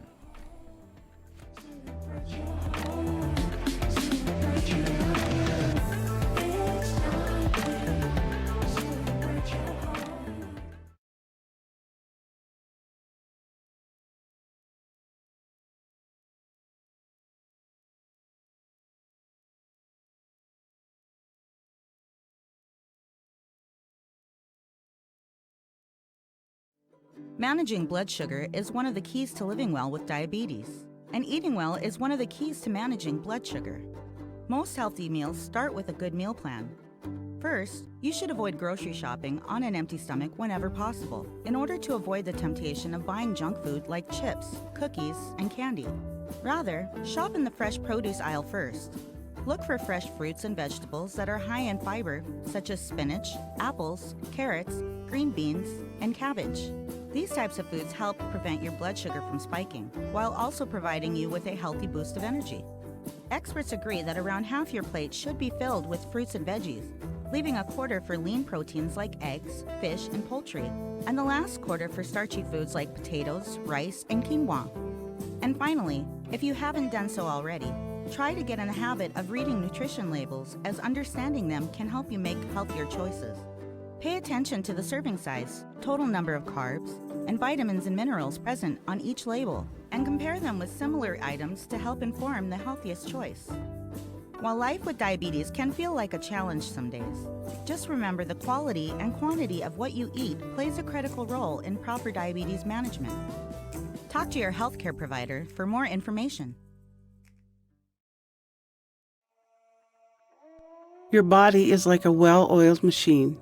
Managing blood sugar is one of the keys to living well with diabetes, and eating well is one of the keys to managing blood sugar. Most healthy meals start with a good meal plan. First, you should avoid grocery shopping on an empty stomach whenever possible, in order to avoid the temptation of buying junk food like chips, cookies, and candy. Rather, shop in the fresh produce aisle first. Look for fresh fruits and vegetables that are high in fiber, such as spinach, apples, carrots, green beans, and cabbage. These types of foods help prevent your blood sugar from spiking, while also providing you with a healthy boost of energy. Experts agree that around half your plate should be filled with fruits and veggies, leaving a quarter for lean proteins like eggs, fish, and poultry, and the last quarter for starchy foods like potatoes, rice, and quinoa. And finally, if you haven't done so already, try to get in the habit of reading nutrition labels, as understanding them can help you make healthier choices. Pay attention to the serving size, total number of carbs, and vitamins and minerals present on each label, and compare them with similar items to help inform the healthiest choice. While life with diabetes can feel like a challenge some days, just remember the quality and quantity of what you eat plays a critical role in proper diabetes management. Talk to your healthcare provider for more information. Your body is like a well-oiled machine.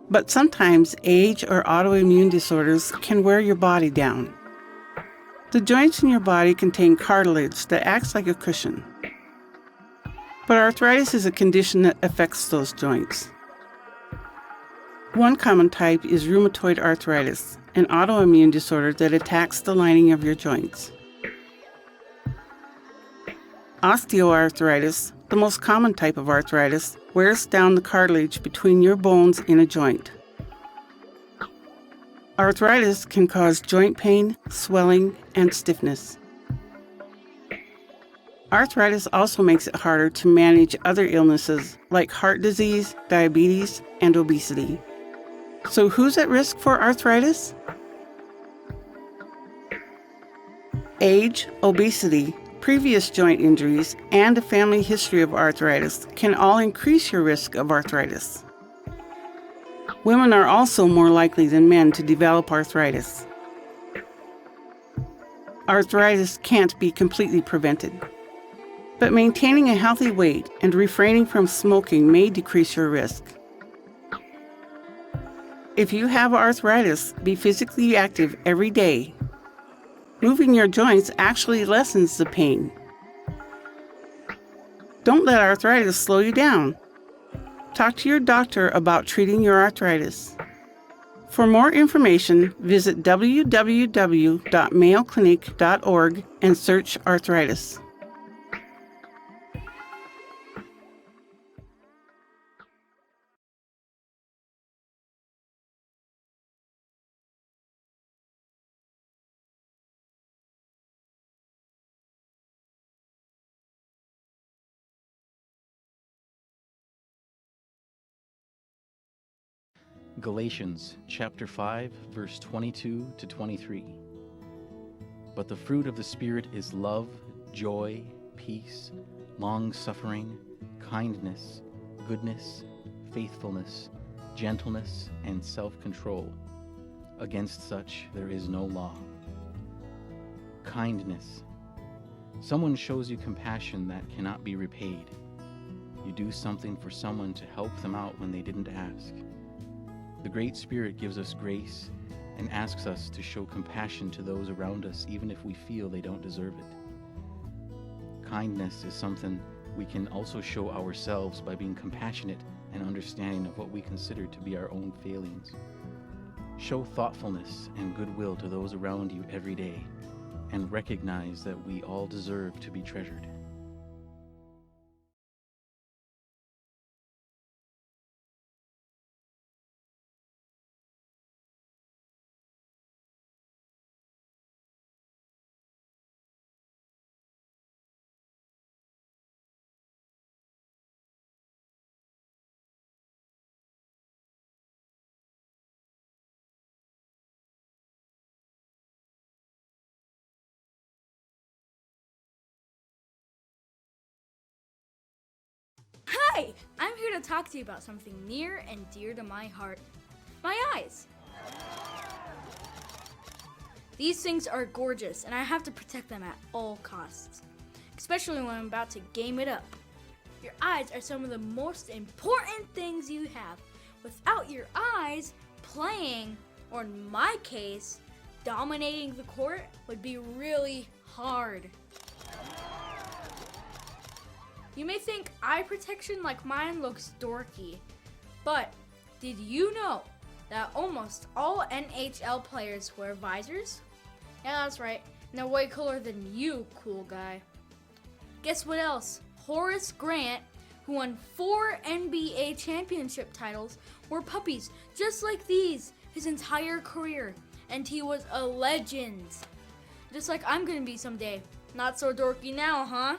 But sometimes age or autoimmune disorders can wear your body down. The joints in your body contain cartilage that acts like a cushion. But arthritis is a condition that affects those joints. One common type is rheumatoid arthritis, an autoimmune disorder that attacks the lining of your joints. Osteoarthritis, the most common type of arthritis, wears down the cartilage between your bones in a joint. Arthritis can cause joint pain, swelling, and stiffness. Arthritis also makes it harder to manage other illnesses like heart disease, diabetes, and obesity. So who's at risk for arthritis? Age, obesity, previous joint injuries, and a family history of arthritis can all increase your risk of arthritis. Women are also more likely than men to develop arthritis. Arthritis can't be completely prevented, but maintaining a healthy weight and refraining from smoking may decrease your risk. If you have arthritis, be physically active every day. Moving your joints actually lessens the pain. Don't let arthritis slow you down. Talk to your doctor about treating your arthritis. For more information, visit www.mayoclinic.org and search arthritis. Galatians chapter 5, verse 22 to 23. But the fruit of the Spirit is love, joy, peace, long-suffering, kindness, goodness, faithfulness, gentleness, and self-control. Against such there is no law. Kindness. Someone shows you compassion that cannot be repaid. You do something for someone to help them out when they didn't ask. The Great Spirit gives us grace and asks us to show compassion to those around us even if we feel they don't deserve it. Kindness is something we can also show ourselves by being compassionate and understanding of what we consider to be our own failings. Show thoughtfulness and goodwill to those around you every day and recognize that we all deserve to be treasured. Hi! I'm here to talk to you about something near and dear to my heart. My eyes. These things are gorgeous, and I have to protect them at all costs, especially when I'm about to game it up. Your eyes are some of the most important things you have. Without your eyes, playing, or in my case, dominating the court would be really hard. You may think eye protection like mine looks dorky, but did you know that almost all NHL players wear visors? Yeah, that's right, and they're way cooler than you, cool guy. Guess what else? Horace Grant, who won 4 NBA championship titles, wore puppies just like these his entire career, and he was a legend. Just like I'm gonna be someday. Not so dorky now, huh?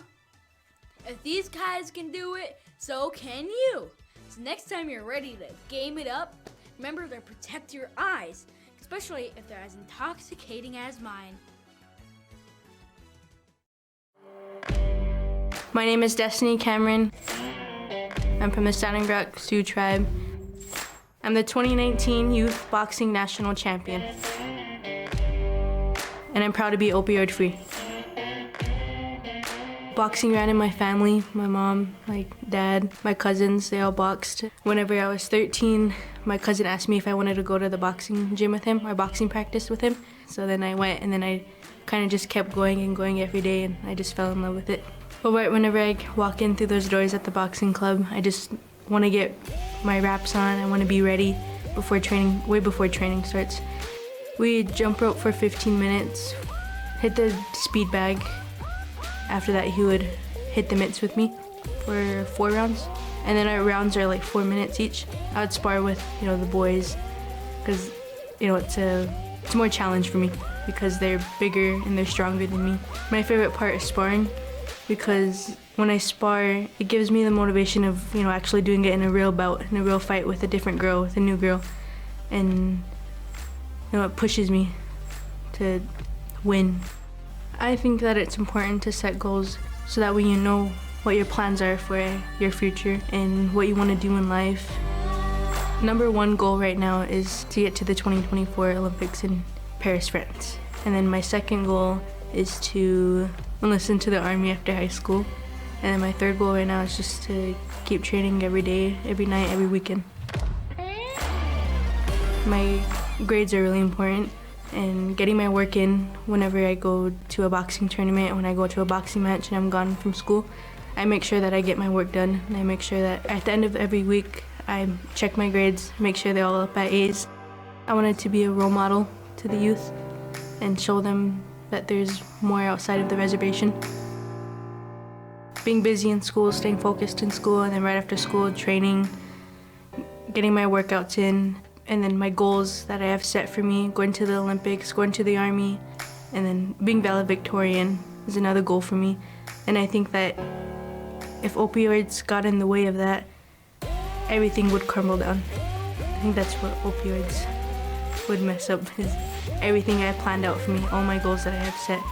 If these guys can do it, so can you. So next time you're ready to game it up, remember to protect your eyes, especially if they're as intoxicating as mine. My name is Destiny Cameron. I'm from the Standing Rock Sioux Tribe. I'm the 2019 Youth Boxing National Champion. And I'm proud to be opioid-free. Boxing ran in my family. My mom, my dad, my cousins, they all boxed. Whenever I was 13, my cousin asked me if I wanted to go to the boxing gym with him, or boxing practice with him. So then I went, and then I kind of just kept going and going every day, and I just fell in love with it. But whenever I walk in through those doors at the boxing club, I just want to get my wraps on. I want to be ready before training, way before training starts. We jump rope for 15 minutes, hit the speed bag. After that, he would hit the mitts with me for 4 rounds. And then our rounds are like 4 minutes each. I would spar with, the boys, because, it's more challenge for me because they're bigger and they're stronger than me. My favorite part is sparring because when I spar, it gives me the motivation of, actually doing it in a real bout, in a real fight with a different girl, with a new girl. And, it pushes me to win. I think that it's important to set goals so that way you know what your plans are for your future and what you want to do in life. Number 1 goal right now is to get to the 2024 Olympics in Paris, France. And then my second goal is to enlist into the Army after high school. And then my third goal right now is just to keep training every day, every night, every weekend. My grades are really important, and getting my work in whenever I go to a boxing tournament, when I go to a boxing match and I'm gone from school, I make sure that I get my work done, and I make sure that at the end of every week I check my grades, make sure they're all up at A's. I wanted to be a role model to the youth and show them that there's more outside of the reservation. Being busy in school, staying focused in school, and then right after school, training, getting my workouts in, and then my goals that I have set for me, going to the Olympics, going to the Army, and then being valedictorian is another goal for me. And I think that if opioids got in the way of that, everything would crumble down. I think that's what opioids would mess up, is everything I have planned out for me, all my goals that I have set.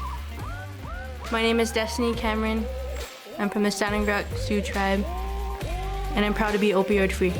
My name is Destiny Cameron. I'm from the Standing Rock Sioux tribe, and I'm proud to be opioid free.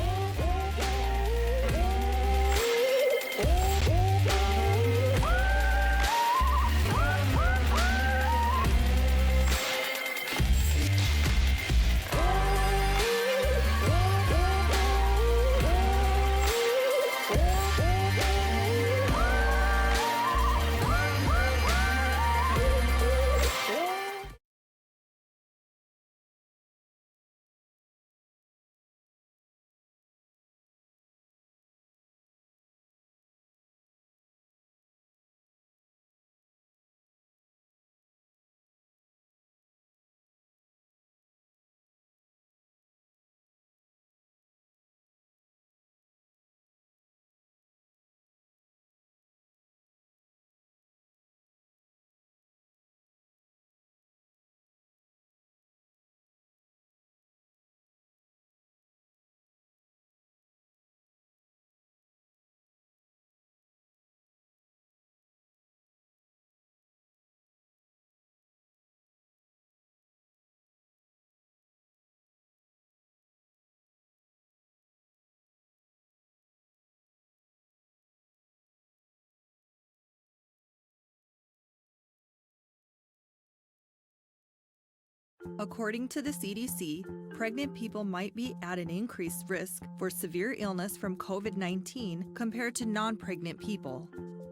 According to the CDC, pregnant people might be at an increased risk for severe illness from COVID-19 compared to non-pregnant people.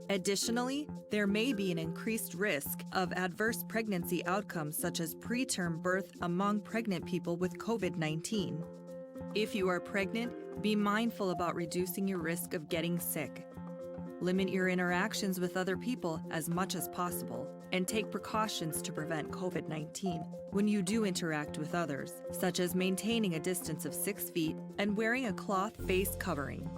Additionally, there may be an increased risk of adverse pregnancy outcomes such as preterm birth among pregnant people with COVID-19. If you are pregnant, be mindful about reducing your risk of getting sick. Limit your interactions with other people as much as possible, and take precautions to prevent COVID-19 when you do interact with others, such as maintaining a distance of 6 feet and wearing a cloth face covering.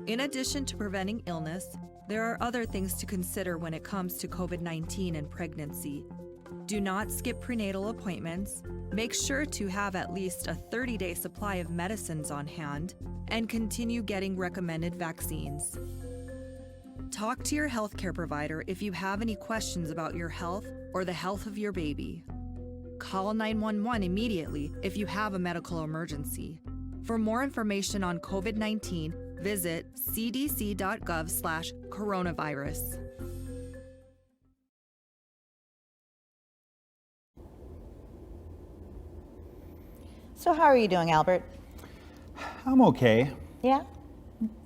In addition to preventing illness, there are other things to consider when it comes to COVID-19 and pregnancy. Do not skip prenatal appointments, make sure to have at least a 30-day supply of medicines on hand, and continue getting recommended vaccines. Talk to your healthcare provider if you have any questions about your health or the health of your baby. Call 911 immediately if you have a medical emergency. For more information on COVID-19, visit cdc.gov/coronavirus. So how are you doing, Albert? I'm okay. Yeah?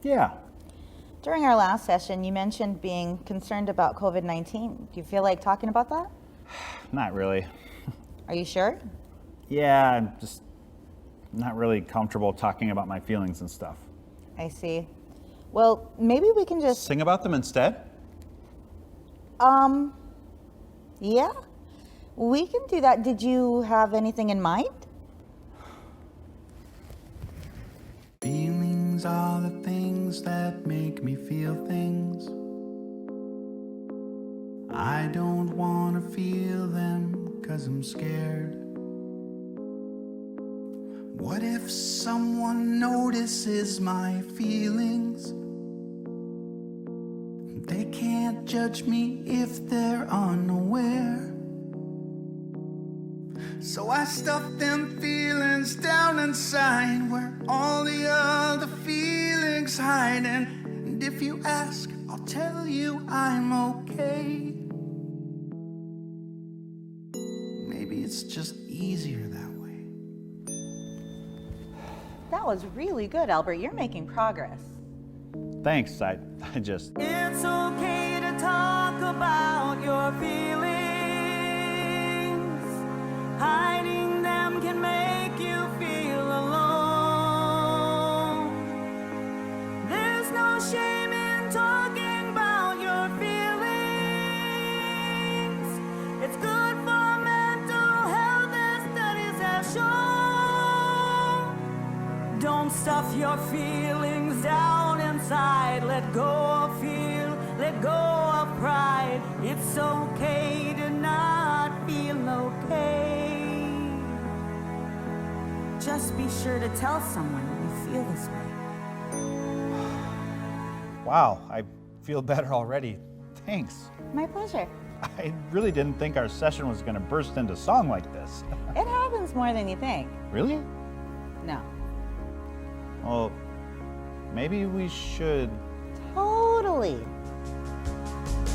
Yeah. During our last session, you mentioned being concerned about COVID-19. Do you feel like talking about that? Not really. Are you sure? Yeah, I'm just not really comfortable talking about my feelings and stuff. I see. Well, maybe we can just... Sing about them instead? Yeah. We can do that. Did you have anything in mind? Feelings are the things that make me feel things. I don't want to feel them 'cause I'm scared. What if someone notices my feelings? They can't judge me if they're unaware. So I stuff them feelings down inside where all the other feelings hide. And if you ask, I'll tell you I'm okay. Maybe it's just easier that way. That was really good, Albert. You're making progress. thanks. I just... It's okay to talk about your feelings. Hiding them can make you feel alone. There's no shame in talking about your feelings. It's good for mental health, as studies have shown. Don't stuff your feelings down inside. Let go of fear, let go of pride. It's okay to not feel okay. Just be sure to tell someone you feel this way. Wow, I feel better already. Thanks. My pleasure. I really didn't think our session was going to burst into song like this. It happens more than you think. Really? No. Well, maybe we should... Totally.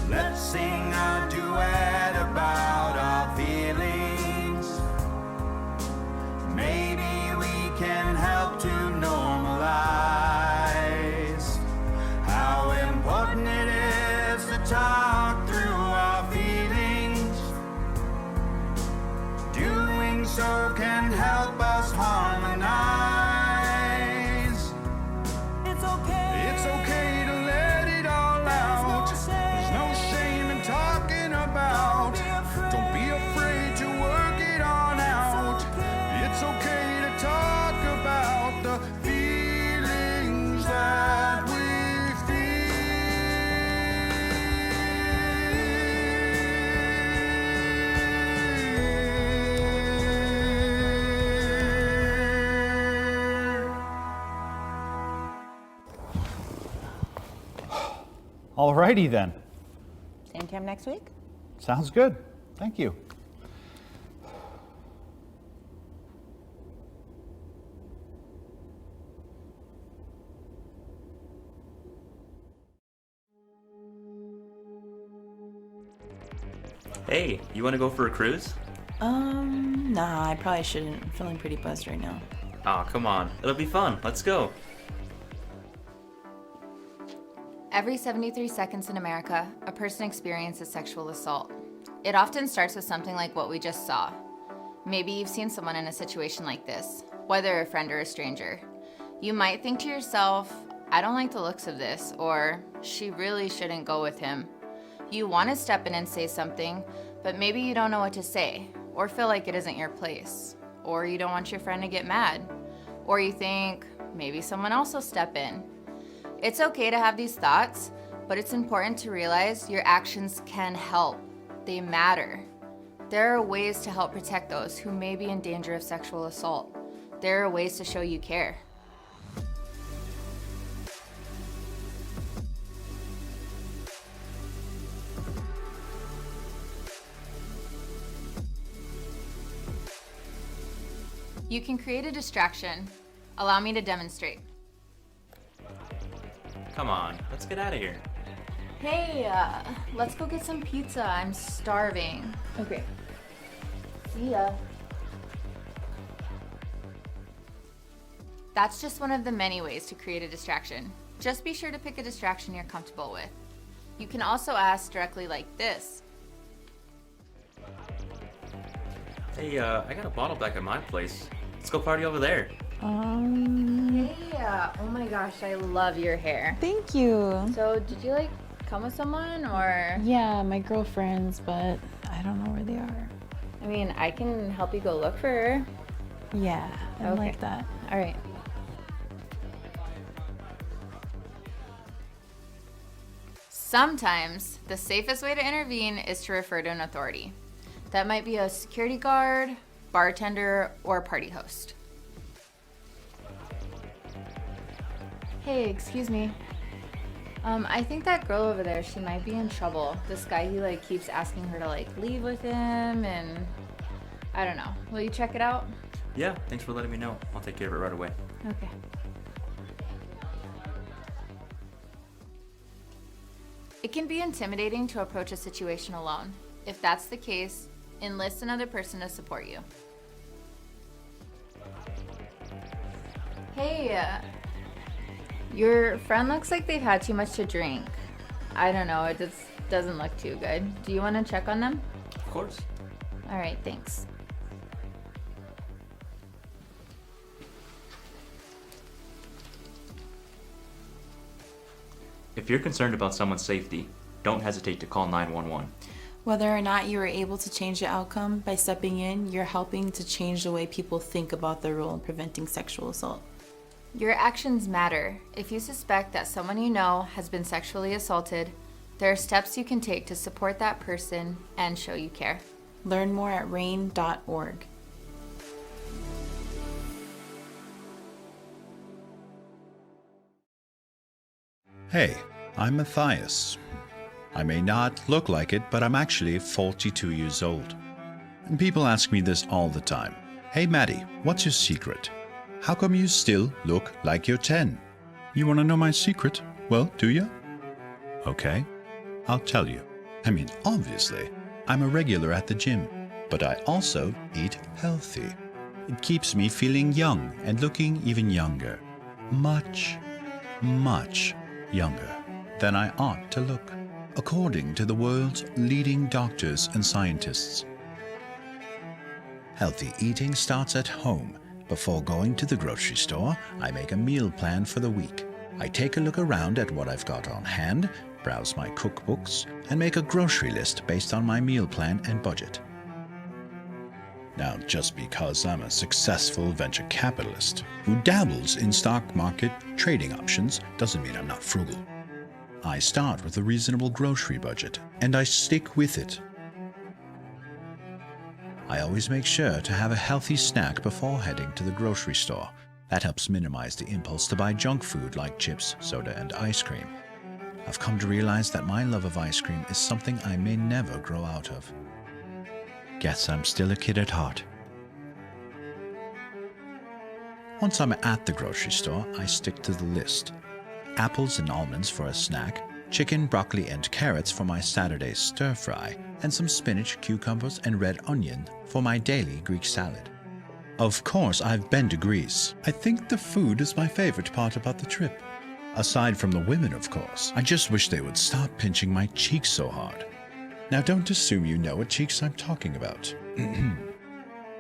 Let's sing a duet about our feelings. Maybe we can help to normalize how important it is to talk through our feelings. Doing so can help us harmonize. It's okay to let it all out. There's no shame in talking about. Don't be afraid to work it on out. It's okay to talk about the feelings that we Alrighty then. Same time next week? Sounds good. Thank you. Hey, you want to go for a cruise? Nah, I probably shouldn't. I'm feeling pretty buzzed right now. Aw, come on. It'll be fun. Let's go. Every 73 seconds in America, a person experiences sexual assault. It often starts with something like what we just saw. Maybe you've seen someone in a situation like this, whether a friend or a stranger. You might think to yourself, I don't like the looks of this, or she really shouldn't go with him. You want to step in and say something, but maybe you don't know what to say, or feel like it isn't your place, or you don't want your friend to get mad, or you think maybe someone else will step in. It's okay to have these thoughts, but it's important to realize your actions can help. They matter. There are ways to help protect those who may be in danger of sexual assault. There are ways to show you care. You can create a distraction. Allow me to demonstrate. Come on, let's get out of here. Hey, let's go get some pizza. I'm starving. Okay. See ya. That's just one of the many ways to create a distraction. Just be sure to pick a distraction you're comfortable with. You can also ask directly like this. Hey, I got a bottle back at my place. Let's go party over there. Hey, oh my gosh, I love your hair. Thank you. So, did you come with someone or? Yeah, my girlfriends, but I don't know where they are. I mean, I can help you go look for her. Yeah, I Okay. like that. All right. Sometimes the safest way to intervene is to refer to an authority. That might be a security guard, bartender, or party host. Hey, excuse me. I think that girl over there, she might be in trouble. This guy, he keeps asking her to leave with him, and I don't know. Will you check it out? Yeah, thanks for letting me know. I'll take care of it right away. Okay. It can be intimidating to approach a situation alone. If that's the case, enlist another person to support you. Hey, Your friend looks like they've had too much to drink. I don't know, it just doesn't look too good. Do you want to check on them? Of course. All right, thanks. If you're concerned about someone's safety, don't hesitate to call 911. Whether or not you are able to change the outcome, by stepping in, you're helping to change the way people think about their role in preventing sexual assault. Your actions matter. If you suspect that someone you know has been sexually assaulted, there are steps you can take to support that person and show you care. Learn more at rain.org. Hey, I'm Matthias. I may not look like it, but I'm actually 42 years old. And people ask me this all the time. Hey Maddie, what's your secret? How come you still look like you're 10? You want to know my secret? Well, do you? Okay, I'll tell you. I mean, obviously, I'm a regular at the gym, but I also eat healthy. It keeps me feeling young and looking even younger. Much younger than I ought to look, according to the world's leading doctors and scientists. Healthy eating starts at home. Before going to the grocery store, I make a meal plan for the week. I take a look around at what I've got on hand, browse my cookbooks, and make a grocery list based on my meal plan and budget. Now, just because I'm a successful venture capitalist who dabbles in stock market trading options doesn't mean I'm not frugal. I start with a reasonable grocery budget, and I stick with it. I always make sure to have a healthy snack before heading to the grocery store. That helps minimize the impulse to buy junk food like chips, soda, and ice cream. I've come to realize that my love of ice cream is something I may never grow out of. Guess I'm still a kid at heart. Once I'm at the grocery store, I stick to the list. Apples and almonds for a snack, chicken, broccoli, and carrots for my Saturday stir-fry, and some spinach, cucumbers, and red onion for my daily Greek salad. Of course, I've been to Greece. I think the food is my favorite part about the trip. Aside from the women, of course. I just wish they would stop pinching my cheeks so hard. Now, don't assume you know what cheeks I'm talking about.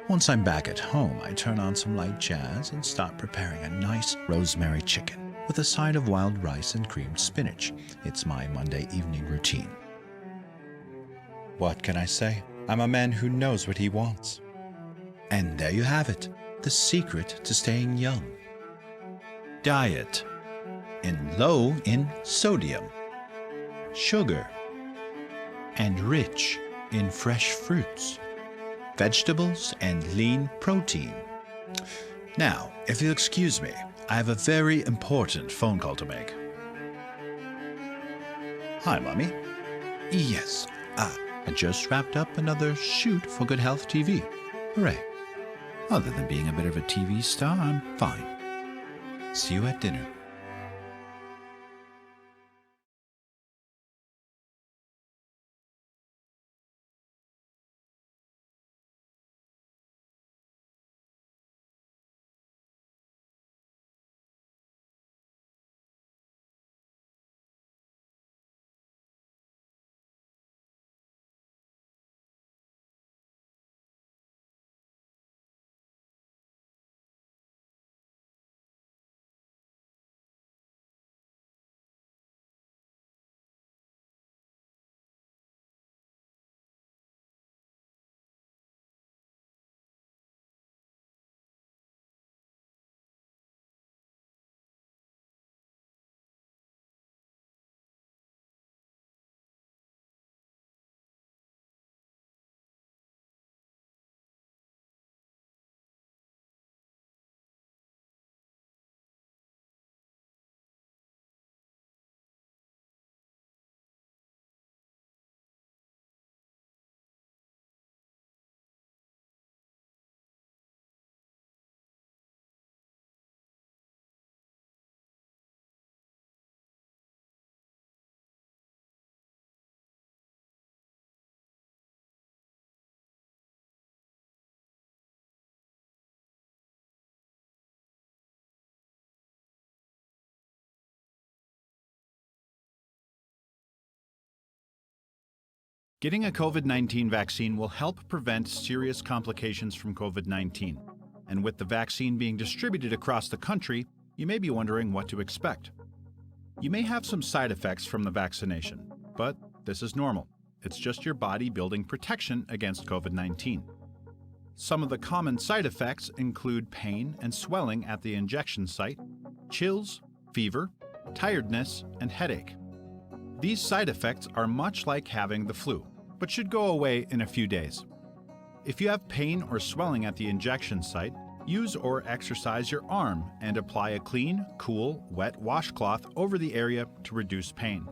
Once I'm back at home, I turn on some light jazz and start preparing a nice rosemary chicken with a side of wild rice and creamed spinach. It's my Monday evening routine. What can I say? I'm a man who knows what he wants. And there you have it, the secret to staying young. Diet. And low in sodium, sugar, and rich in fresh fruits, vegetables, and lean protein. Now, if you'll excuse me, I have a very important phone call to make. Hi, Mommy. Yes, I just wrapped up another shoot for GoodHealthTV. Hooray. Other than being a bit of a TV star, I'm fine. See you at dinner. Getting a COVID-19 vaccine will help prevent serious complications from COVID-19. And with the vaccine being distributed across the country, you may be wondering what to expect. You may have some side effects from the vaccination, but this is normal. It's just your body building protection against COVID-19. Some of the common side effects include pain and swelling at the injection site, chills, fever, tiredness, and headache. These side effects are much like having the flu, but should go away in a few days. If you have pain or swelling at the injection site, use or exercise your arm and apply a clean, cool, wet washcloth over the area to reduce pain.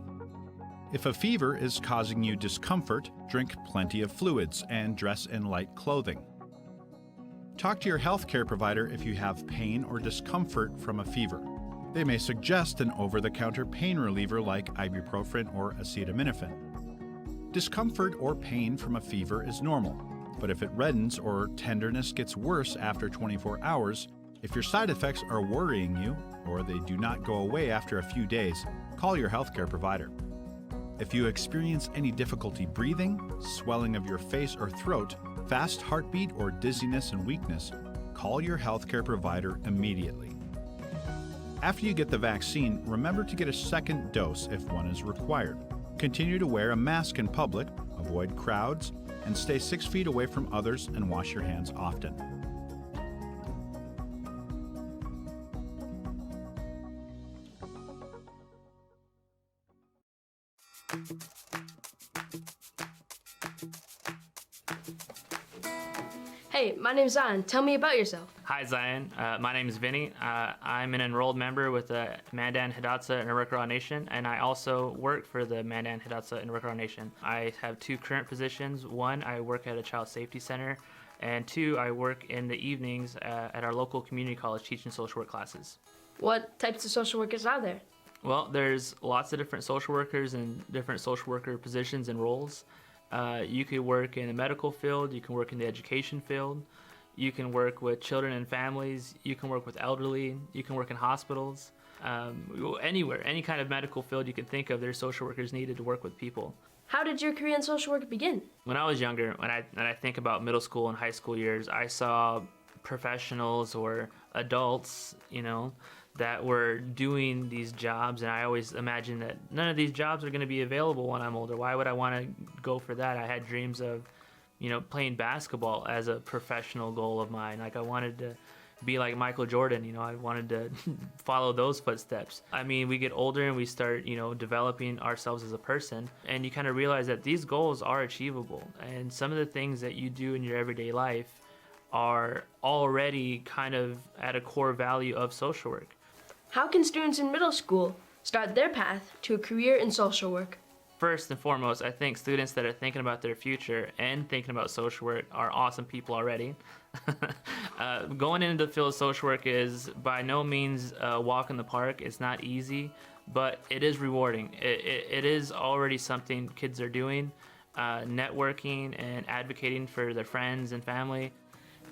If a fever is causing you discomfort, drink plenty of fluids and dress in light clothing. Talk to your healthcare provider if you have pain or discomfort from a fever. They may suggest an over-the-counter pain reliever like ibuprofen or acetaminophen. Discomfort or pain from a fever is normal, but if it reddens or tenderness gets worse after 24 hours, if your side effects are worrying you or they do not go away after a few days, call your healthcare provider. If you experience any difficulty breathing, swelling of your face or throat, fast heartbeat, or dizziness and weakness, call your healthcare provider immediately. After you get the vaccine, remember to get a second dose if one is required. Continue to wear a mask in public, avoid crowds, and stay 6 feet away from others and wash your hands often. Hey, my name's Zion. Tell me about yourself. Hi, Zion. My name is Vinny. I'm an enrolled member with the Mandan, Hidatsa, and Arikara Nation, and I also work for the Mandan, Hidatsa, and Arikara Nation. I have two current positions. One, I work at a child safety center, and two, I work in the evenings at our local community college teaching social work classes. What types of social workers are there? Well, there's lots of different social workers and different social worker positions and roles. You could work in the medical field, you can work in the education field, you can work with children and families, you can work with elderly, you can work in hospitals, anywhere, any kind of medical field you can think of, there's social workers needed to work with people. How did your career in social work begin? When I was younger, when I think about middle school and high school years, I saw professionals or adults, that were doing these jobs, and I always imagined that none of these jobs are going to be available when I'm older. Why would I want to go for that? I had dreams of, playing basketball as a professional goal of mine. Like I wanted to be like Michael Jordan, I wanted to follow those footsteps. I mean, we get older and we start, developing ourselves as a person, and you kind of realize that these goals are achievable, and some of the things that you do in your everyday life are already kind of at a core value of social work. How can students in middle school start their path to a career in social work? First and foremost, I think students that are thinking about their future and thinking about social work are awesome people already. Going into the field of social work is by no means a walk in the park. It's not easy, but it is rewarding. It is already something kids are doing, networking and advocating for their friends and family.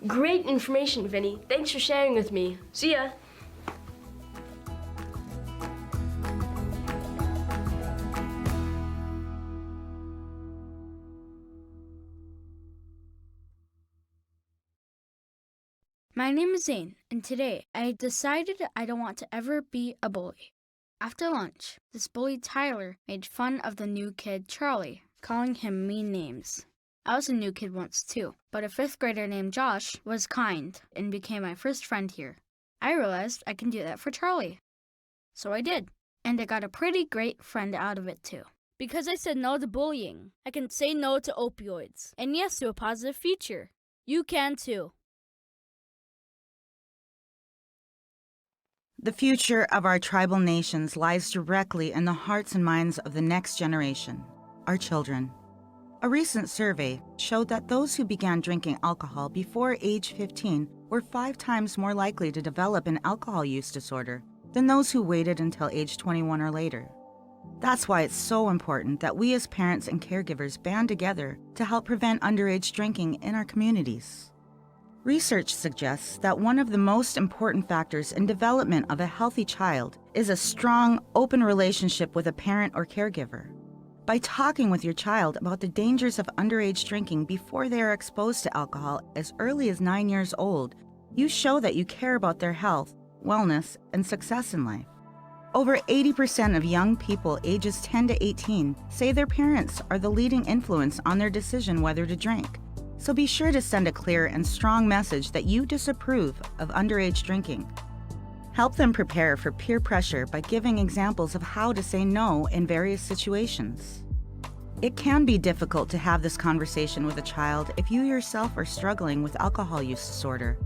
Great information, Vinny. Thanks for sharing with me. See ya. My name is Zane, and today I decided I don't want to ever be a bully. After lunch, this bully Tyler made fun of the new kid Charlie, calling him mean names. I was a new kid once too, but a 5th grader named Josh was kind and became my first friend here. I realized I can do that for Charlie. So I did, and I got a pretty great friend out of it too. Because I said no to bullying, I can say no to opioids, and yes to a positive future. You can too. The future of our tribal nations lies directly in the hearts and minds of the next generation, our children. A recent survey showed that those who began drinking alcohol before age 15 were 5 times more likely to develop an alcohol use disorder than those who waited until age 21 or later. That's why it's so important that we as parents and caregivers band together to help prevent underage drinking in our communities. Research suggests that one of the most important factors in development of a healthy child is a strong, open relationship with a parent or caregiver. By talking with your child about the dangers of underage drinking before they are exposed to alcohol as early as 9 years old, you show that you care about their health, wellness, and success in life. Over 80% of young people ages 10 to 18 say their parents are the leading influence on their decision whether to drink. So be sure to send a clear and strong message that you disapprove of underage drinking. Help them prepare for peer pressure by giving examples of how to say no in various situations. It can be difficult to have this conversation with a child if you yourself are struggling with alcohol use disorder.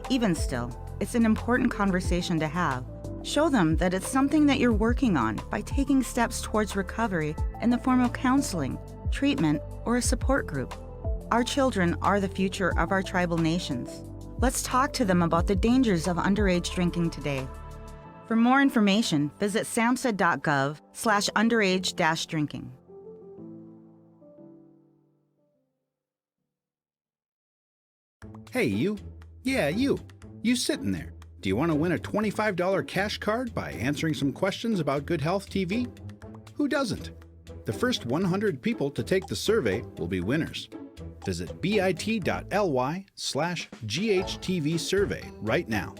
Even still, it's an important conversation to have. Show them that it's something that you're working on by taking steps towards recovery in the form of counseling, treatment, or a support group. Our children are the future of our tribal nations. Let's talk to them about the dangers of underage drinking today. For more information, visit samhsa.gov/underage-drinking. Hey, you. Yeah, you. You sitting there. Do you want to win a $25 cash card by answering some questions about Good Health TV? Who doesn't? The first 100 people to take the survey will be winners. Visit bit.ly/GHTV survey right now.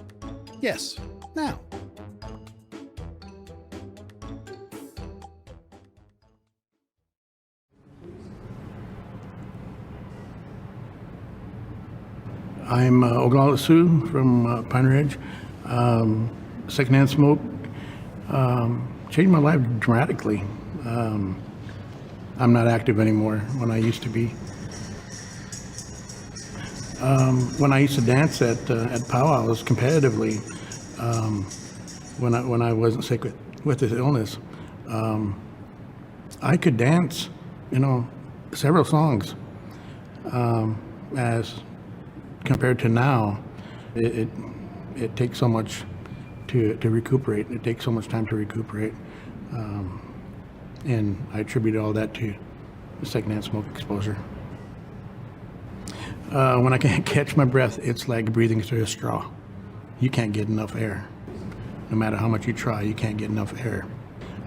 Yes, now. I'm Oglala Sioux from Pine Ridge. Secondhand smoke changed my life dramatically. I'm not active anymore when I used to be. When I used to dance at powwows competitively, when I wasn't sick with this illness, I could dance, several songs. As compared to now, it takes so much to recuperate. It takes so much time to recuperate, and I attribute all that to the secondhand smoke exposure. When I can't catch my breath, it's like breathing through a straw. You can't get enough air. No matter how much you try, you can't get enough air.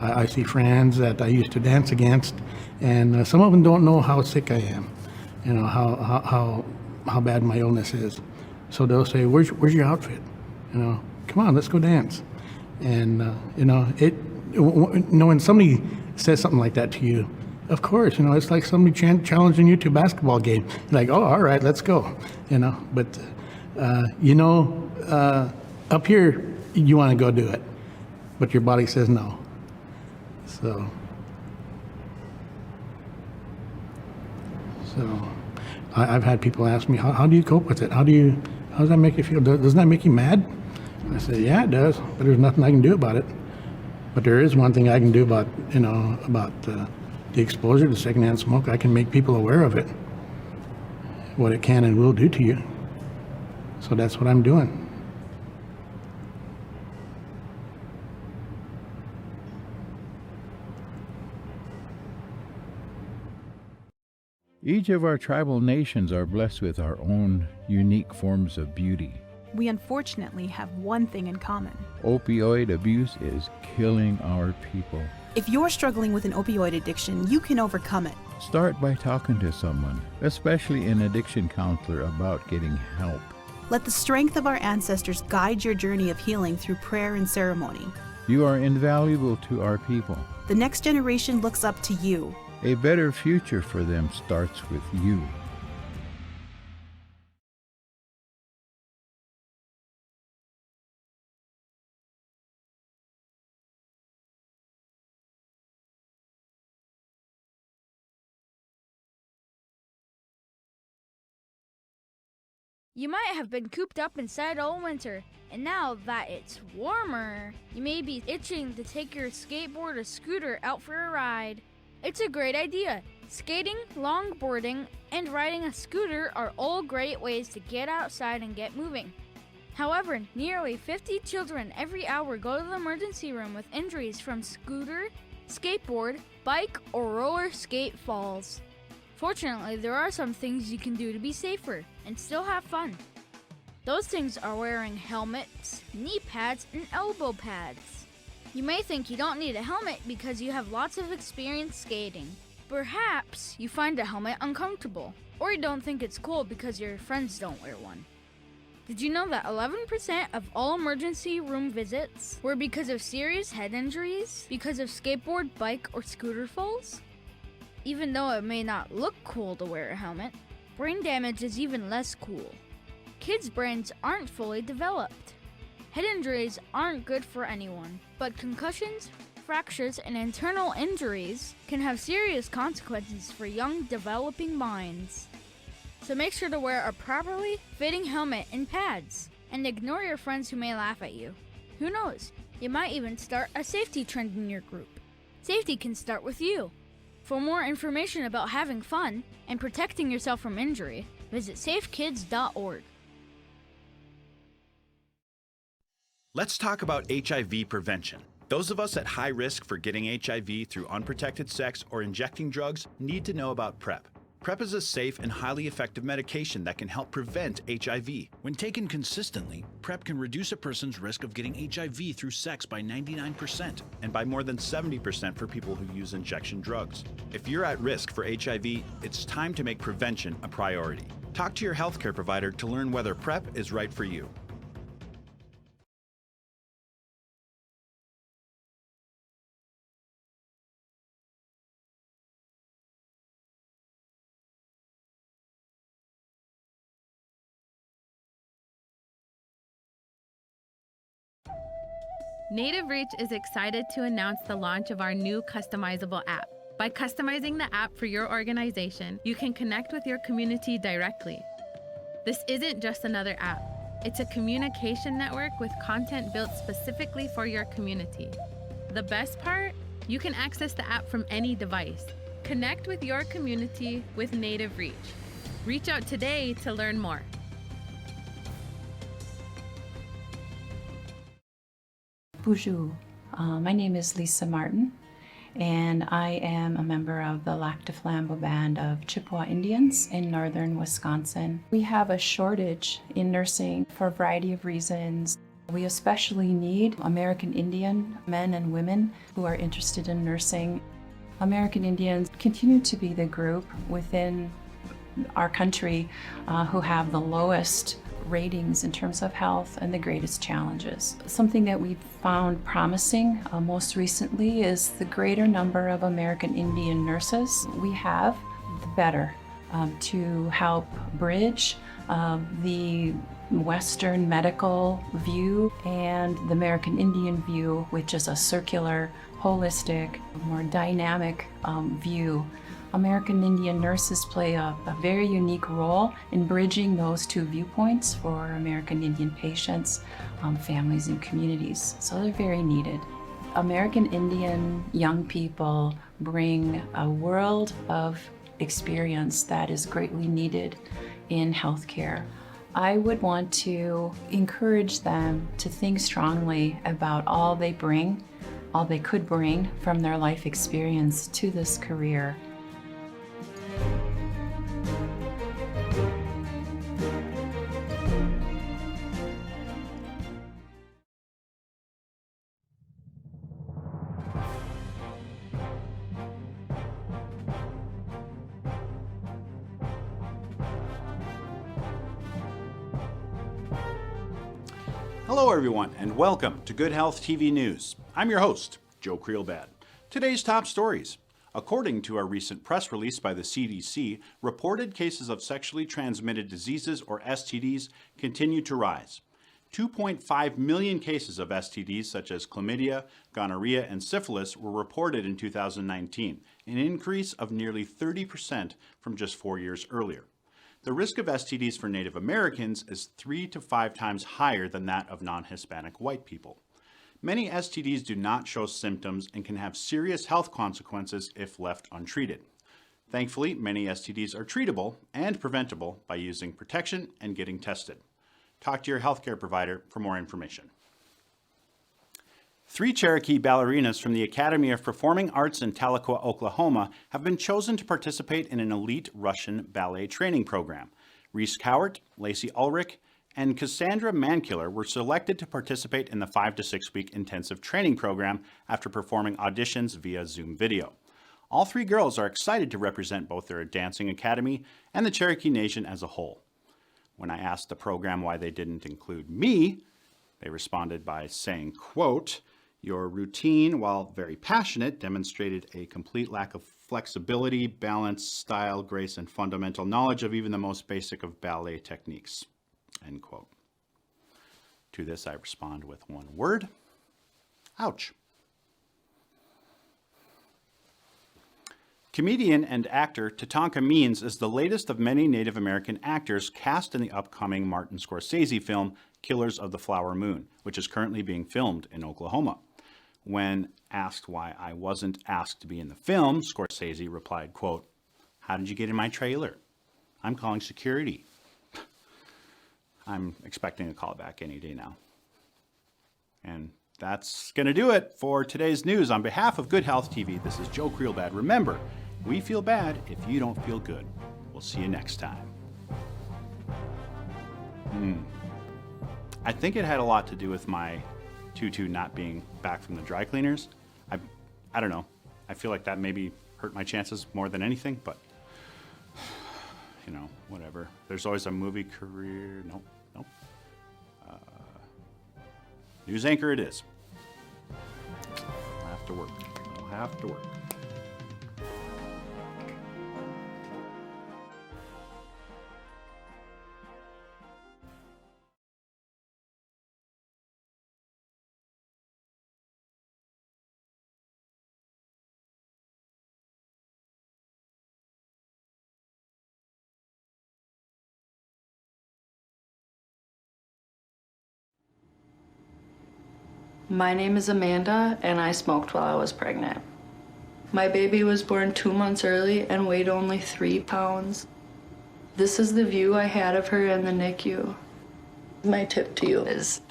I see friends that I used to dance against, and some of them don't know how sick I am, how bad my illness is. So they'll say, "Where's your outfit? Come on, let's go dance." And when somebody says something like that to you, of course, it's like somebody challenging you to a basketball game. You're like, "Oh, all right, let's go." But up here, you want to go do it, but your body says no. So I've had people ask me, how do you cope with it? How does that make you feel? Doesn't that make you mad? I said, yeah, it does, but there's nothing I can do about it. But there is one thing I can do about the exposure to secondhand smoke. I can make people aware of it, what it can and will do to you. So that's what I'm doing. Each of our tribal nations are blessed with our own unique forms of beauty. We unfortunately have one thing in common. Opioid abuse is killing our people. If you're struggling with an opioid addiction, you can overcome it. Start by talking to someone, especially an addiction counselor, about getting help. Let the strength of our ancestors guide your journey of healing through prayer and ceremony. You are invaluable to our people. The next generation looks up to you. A better future for them starts with you. You might have been cooped up inside all winter, and now that it's warmer, you may be itching to take your skateboard or scooter out for a ride. It's a great idea. Skating, longboarding, and riding a scooter are all great ways to get outside and get moving. However, nearly 50 children every hour go to the emergency room with injuries from scooter, skateboard, bike, or roller skate falls. Fortunately, there are some things you can do to be safer and still have fun. Those things are wearing helmets, knee pads, and elbow pads. You may think you don't need a helmet because you have lots of experience skating. Perhaps you find a helmet uncomfortable, or you don't think it's cool because your friends don't wear one. Did you know that 11% of all emergency room visits were because of serious head injuries, because of skateboard, bike, or scooter falls? Even though it may not look cool to wear a helmet, brain damage is even less cool. Kids' brains aren't fully developed. Head injuries aren't good for anyone, but concussions, fractures, and internal injuries can have serious consequences for young developing minds. So make sure to wear a properly fitting helmet and pads, and ignore your friends who may laugh at you. Who knows, you might even start a safety trend in your group. Safety can start with you. For more information about having fun and protecting yourself from injury, visit safekids.org. Let's talk about HIV prevention. Those of us at high risk for getting HIV through unprotected sex or injecting drugs need to know about PrEP. PrEP is a safe and highly effective medication that can help prevent HIV. When taken consistently, PrEP can reduce a person's risk of getting HIV through sex by 99% and by more than 70% for people who use injection drugs. If you're at risk for HIV, it's time to make prevention a priority. Talk to your healthcare provider to learn whether PrEP is right for you. Native Reach is excited to announce the launch of our new customizable app. By customizing the app for your organization, you can connect with your community directly. This isn't just another app. It's a communication network with content built specifically for your community. The best part? You can access the app from any device. Connect with your community with Native Reach. Reach out today to learn more. Bonjour. My name is Lisa Martin, and I am a member of the Lac du Flambeau Band of Chippewa Indians in northern Wisconsin. We have a shortage in nursing for a variety of reasons. We especially need American Indian men and women who are interested in nursing. American Indians continue to be the group within our country who have the lowest ratings in terms of health and the greatest challenges. Something that we've found promising most recently is the greater number of American Indian nurses we have, the better to help bridge the Western medical view and the American Indian view, which is a circular, holistic, more dynamic view. American Indian nurses play a very unique role in bridging those two viewpoints for American Indian patients, families, and communities. So they're very needed. American Indian young people bring a world of experience that is greatly needed in healthcare. I would want to encourage them to think strongly about all they could bring from their life experience to this career. Hello everyone, and welcome to Good Health TV News. I'm your host, Joe Creelbad. Today's top stories. According to a recent press release by the CDC, reported cases of sexually transmitted diseases, or STDs, continue to rise. 2.5 million cases of STDs such as chlamydia, gonorrhea, and syphilis were reported in 2019, an increase of nearly 30% from just 4 years earlier. The risk of STDs for Native Americans is 3 to 5 times higher than that of non-Hispanic white people. Many STDs do not show symptoms and can have serious health consequences if left untreated. Thankfully, many STDs are treatable and preventable by using protection and getting tested. Talk to your healthcare provider for more information. 3 Cherokee ballerinas from the Academy of Performing Arts in Tahlequah, Oklahoma, have been chosen to participate in an elite Russian ballet training program. Reese Cowart, Lacey Ulrich, and Cassandra Mankiller were selected to participate in the 5 to 6 week intensive training program after performing auditions via Zoom video. All three girls are excited to represent both their dancing academy and the Cherokee Nation as a whole. When I asked the program why they didn't include me, they responded by saying, quote, "Your routine, while very passionate, demonstrated a complete lack of flexibility, balance, style, grace, and fundamental knowledge of even the most basic of ballet techniques," end quote. To this I respond with one word: ouch. Comedian and actor Tatanka Means is the latest of many Native American actors cast in the upcoming Martin Scorsese film Killers of the Flower Moon, which is currently being filmed in Oklahoma. When asked why I wasn't asked to be in the film, Scorsese replied, quote, "How did you get in my trailer? I'm calling security." I'm expecting a call back any day now. And that's going to do it for today's news. On behalf of Good Health TV, this is Joe Creelbad. Remember, we feel bad if you don't feel good. We'll see you next time. I think it had a lot to do with my tutu not being back from the dry cleaners. I don't know. I feel like that maybe hurt my chances more than anything, but you know, whatever. There's always a movie career. Nope. News anchor it is. I'll have to work. I'll have to work. My name is Amanda, and I smoked while I was pregnant. My baby was born 2 months early and weighed only 3 pounds. This is the view I had of her in the NICU. My tip to you is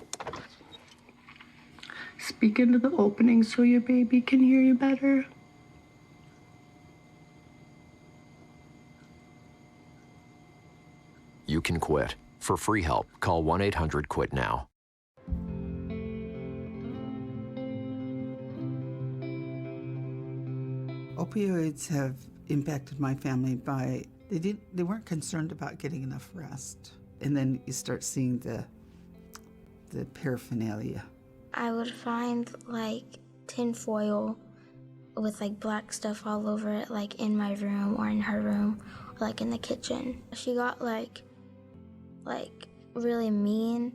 speak into the opening so your baby can hear you better. You can quit. For free help, call 1-800-QUIT-NOW. Opioids have impacted my family by they weren't concerned about getting enough rest. And then you start seeing the paraphernalia. I would find like tin foil with like black stuff all over it, like in my room or in her room or like in the kitchen. She got like really mean,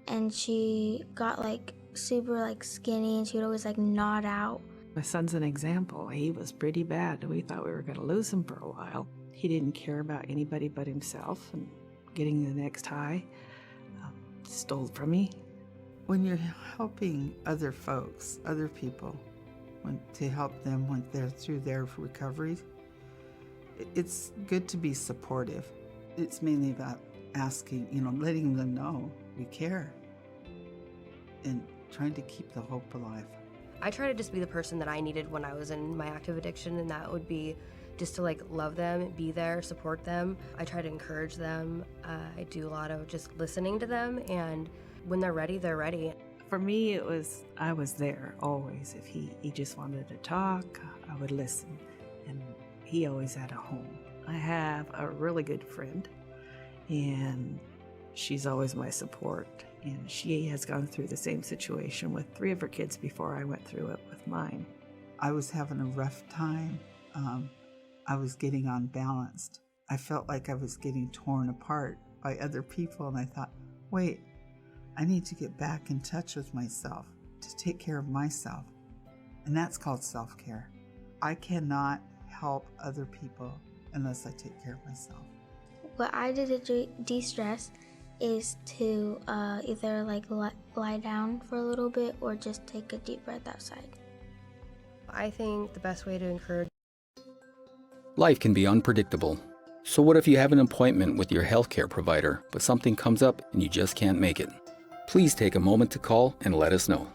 and she got like super like skinny, and she would always like nod out. My son's an example. He was pretty bad. We thought we were going to lose him for a while. He didn't care about anybody but himself and getting the next high. Stole from me. When you're helping other folks, other people, to help them when they're through their recovery, it's good to be supportive. It's mainly about asking, letting them know we care and trying to keep the hope alive. I try to just be the person that I needed when I was in my active addiction, and that would be just to like love them, be there, support them. I try to encourage them. I do a lot of just listening to them, and when they're ready, they're ready. For me, I was there always. If he just wanted to talk, I would listen, and he always had a home. I have a really good friend, and she's always my support. And she has gone through the same situation with 3 of her kids before I went through it with mine. I was having a rough time. I was getting unbalanced. I felt like I was getting torn apart by other people, and I thought, wait, I need to get back in touch with myself, to take care of myself. And that's called self-care. I cannot help other people unless I take care of myself. What I did to de-stress is to either like lie down for a little bit or just take a deep breath outside. I think the best way to encourage. Life can be unpredictable. So what if you have an appointment with your healthcare provider, but something comes up and you just can't make it? Please take a moment to call and let us know.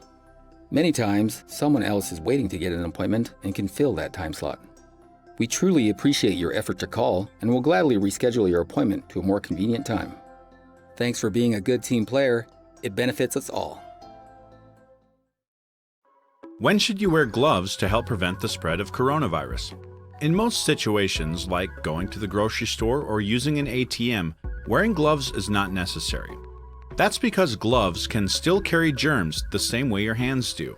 Many times, someone else is waiting to get an appointment and can fill that time slot. We truly appreciate your effort to call and will gladly reschedule your appointment to a more convenient time. Thanks for being a good team player. It benefits us all. When should you wear gloves to help prevent the spread of coronavirus? In most situations, like going to the grocery store or using an ATM, wearing gloves is not necessary. That's because gloves can still carry germs the same way your hands do.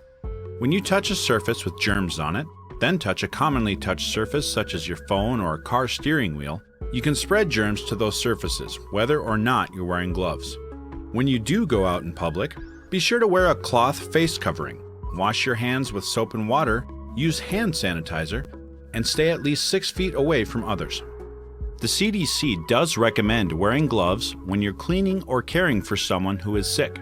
When you touch a surface with germs on it, then touch a commonly touched surface such as your phone or a car steering wheel, you can spread germs to those surfaces, whether or not you're wearing gloves. When you do go out in public, be sure to wear a cloth face covering, wash your hands with soap and water, use hand sanitizer, and stay at least 6 feet away from others. The CDC does recommend wearing gloves when you're cleaning or caring for someone who is sick.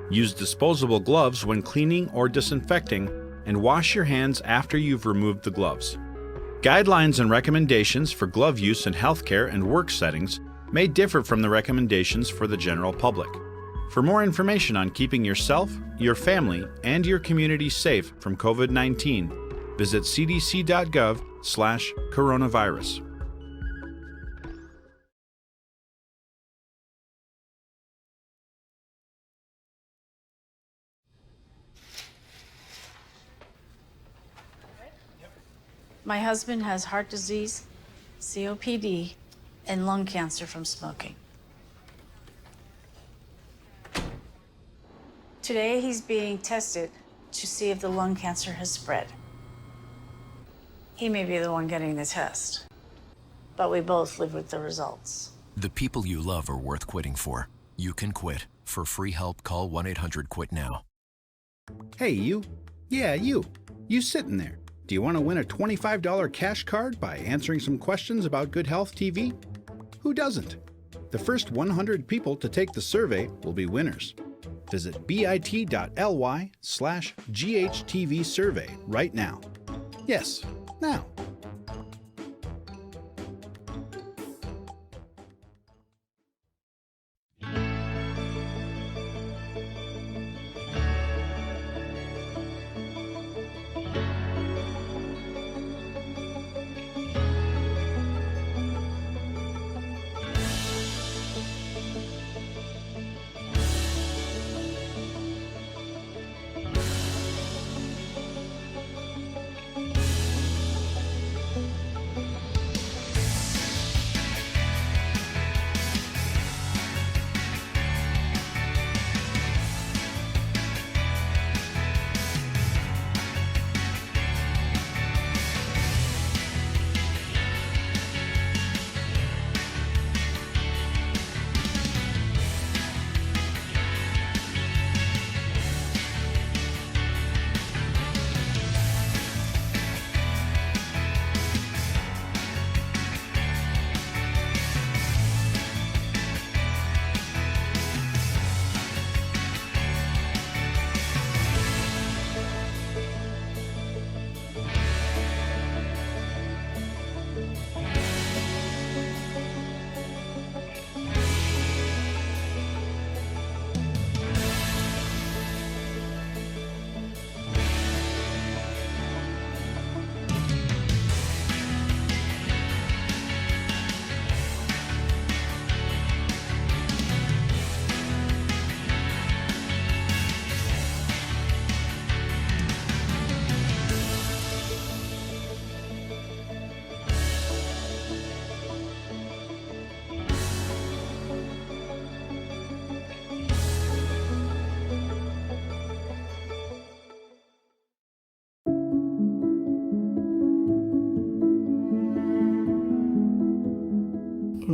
Use disposable gloves when cleaning or disinfecting, and wash your hands after you've removed the gloves. Guidelines and recommendations for glove use in healthcare and work settings may differ from the recommendations for the general public. For more information on keeping yourself, your family, and your community safe from COVID-19, visit cdc.gov/coronavirus. My husband has heart disease, COPD, and lung cancer from smoking. Today, he's being tested to see if the lung cancer has spread. He may be the one getting the test, but we both live with the results. The people you love are worth quitting for. You can quit. For free help, call 1-800-QUIT now. Hey, you. Yeah, you. You sitting there. Do you want to win a $25 cash card by answering some questions about Good Health TV? Who doesn't? The first 100 people to take the survey will be winners. Visit bit.ly/GHTV survey right now. Yes, now.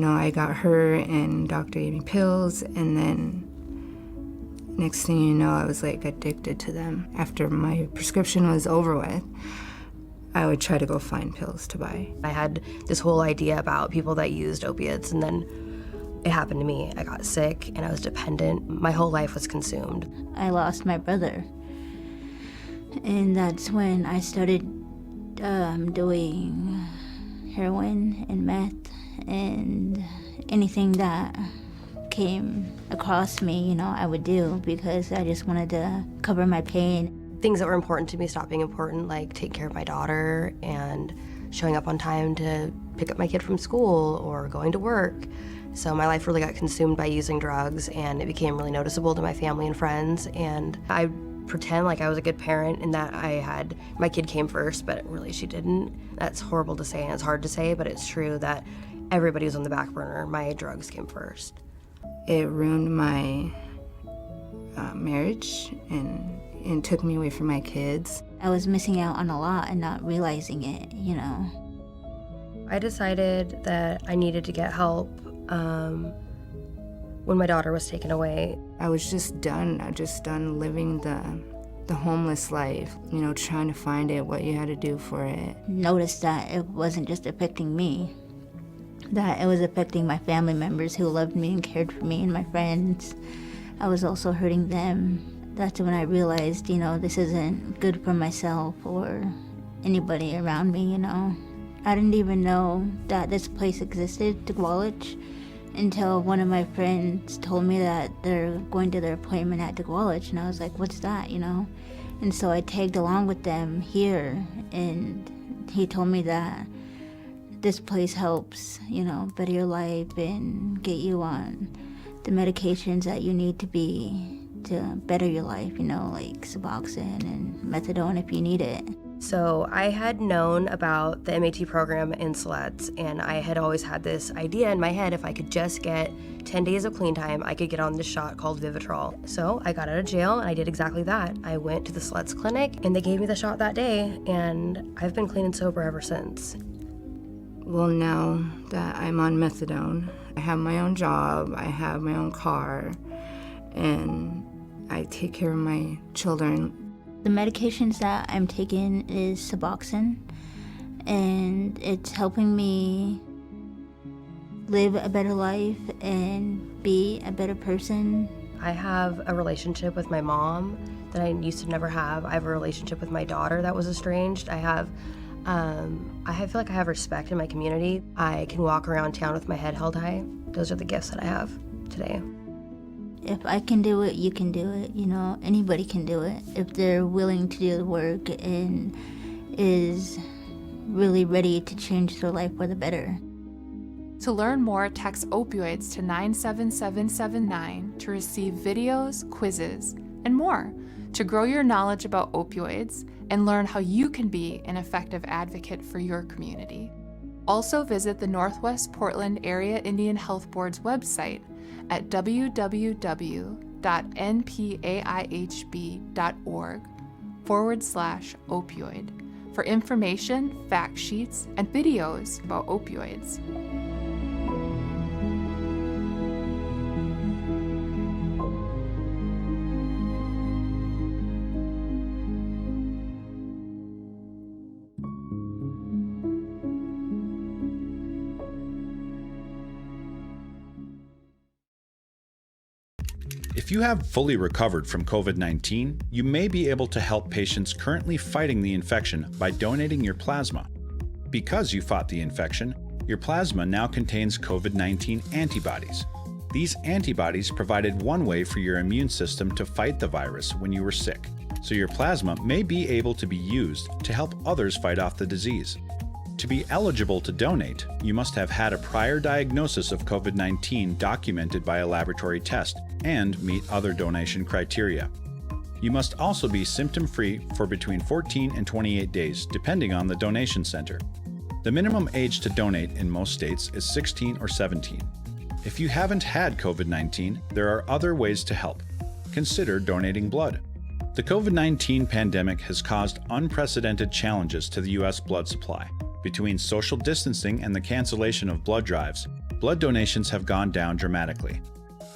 I got her and doctor gave me pills, and then next thing you know, I was like addicted to them. After my prescription was over with, I would try to go find pills to buy. I had this whole idea about people that used opiates, and then it happened to me. I got sick and I was dependent. My whole life was consumed. I lost my brother, and that's when I started doing heroin and meth and anything that came across me, I would do because I just wanted to cover my pain. Things that were important to me stopped being important, like take care of my daughter and showing up on time to pick up my kid from school or going to work. So my life really got consumed by using drugs, and it became really noticeable to my family and friends, and I pretend like I was a good parent and that my kid came first, but really she didn't. That's horrible to say and it's hard to say, but it's true that everybody was on the back burner. My drugs came first. It ruined my marriage and took me away from my kids. I was missing out on a lot and not realizing it, I decided that I needed to get help when my daughter was taken away. I was just done living the homeless life, trying to find it, what you had to do for it. Noticed that it wasn't just affecting me, that it was affecting my family members who loved me and cared for me and my friends. I was also hurting them. That's when I realized, this isn't good for myself or anybody around me, I didn't even know that this place existed, Degwallich, until one of my friends told me that they're going to their appointment at Degwallich, and I was like, what's that, And so I tagged along with them here, and he told me that this place helps, better your life and get you on the medications that you need to better your life, like Suboxone and methadone if you need it. So I had known about the MAT program in Siletz, and I had always had this idea in my head, if I could just get 10 days of clean time, I could get on this shot called Vivitrol. So I got out of jail and I did exactly that. I went to the Siletz clinic and they gave me the shot that day, and I've been clean and sober ever since. Well, now that I'm on methadone, I have my own job, I have my own car, and I take care of my children. The medications that I'm taking is Suboxone, and it's helping me live a better life and be a better person. I have a relationship with my mom that I used to never have. I have a relationship with my daughter that was estranged. I feel like I have respect in my community. I can walk around town with my head held high. Those are the gifts that I have today. If I can do it, you can do it. Anybody can do it if they're willing to do the work and is really ready to change their life for the better. To learn more, text opioids to 97779 to receive videos, quizzes, and more to grow your knowledge about opioids and learn how you can be an effective advocate for your community. Also visit the Northwest Portland Area Indian Health Board's website at www.npaihb.org/opioid for information, fact sheets, and videos about opioids. If you have fully recovered from COVID-19, you may be able to help patients currently fighting the infection by donating your plasma. Because you fought the infection, your plasma now contains COVID-19 antibodies. These antibodies provided one way for your immune system to fight the virus when you were sick, so your plasma may be able to be used to help others fight off the disease. To be eligible to donate, you must have had a prior diagnosis of COVID-19 documented by a laboratory test and meet other donation criteria. You must also be symptom-free for between 14 and 28 days, depending on the donation center. The minimum age to donate in most states is 16 or 17. If you haven't had COVID-19, there are other ways to help. Consider donating blood. The COVID-19 pandemic has caused unprecedented challenges to the U.S. blood supply. Between social distancing and the cancellation of blood drives, blood donations have gone down dramatically.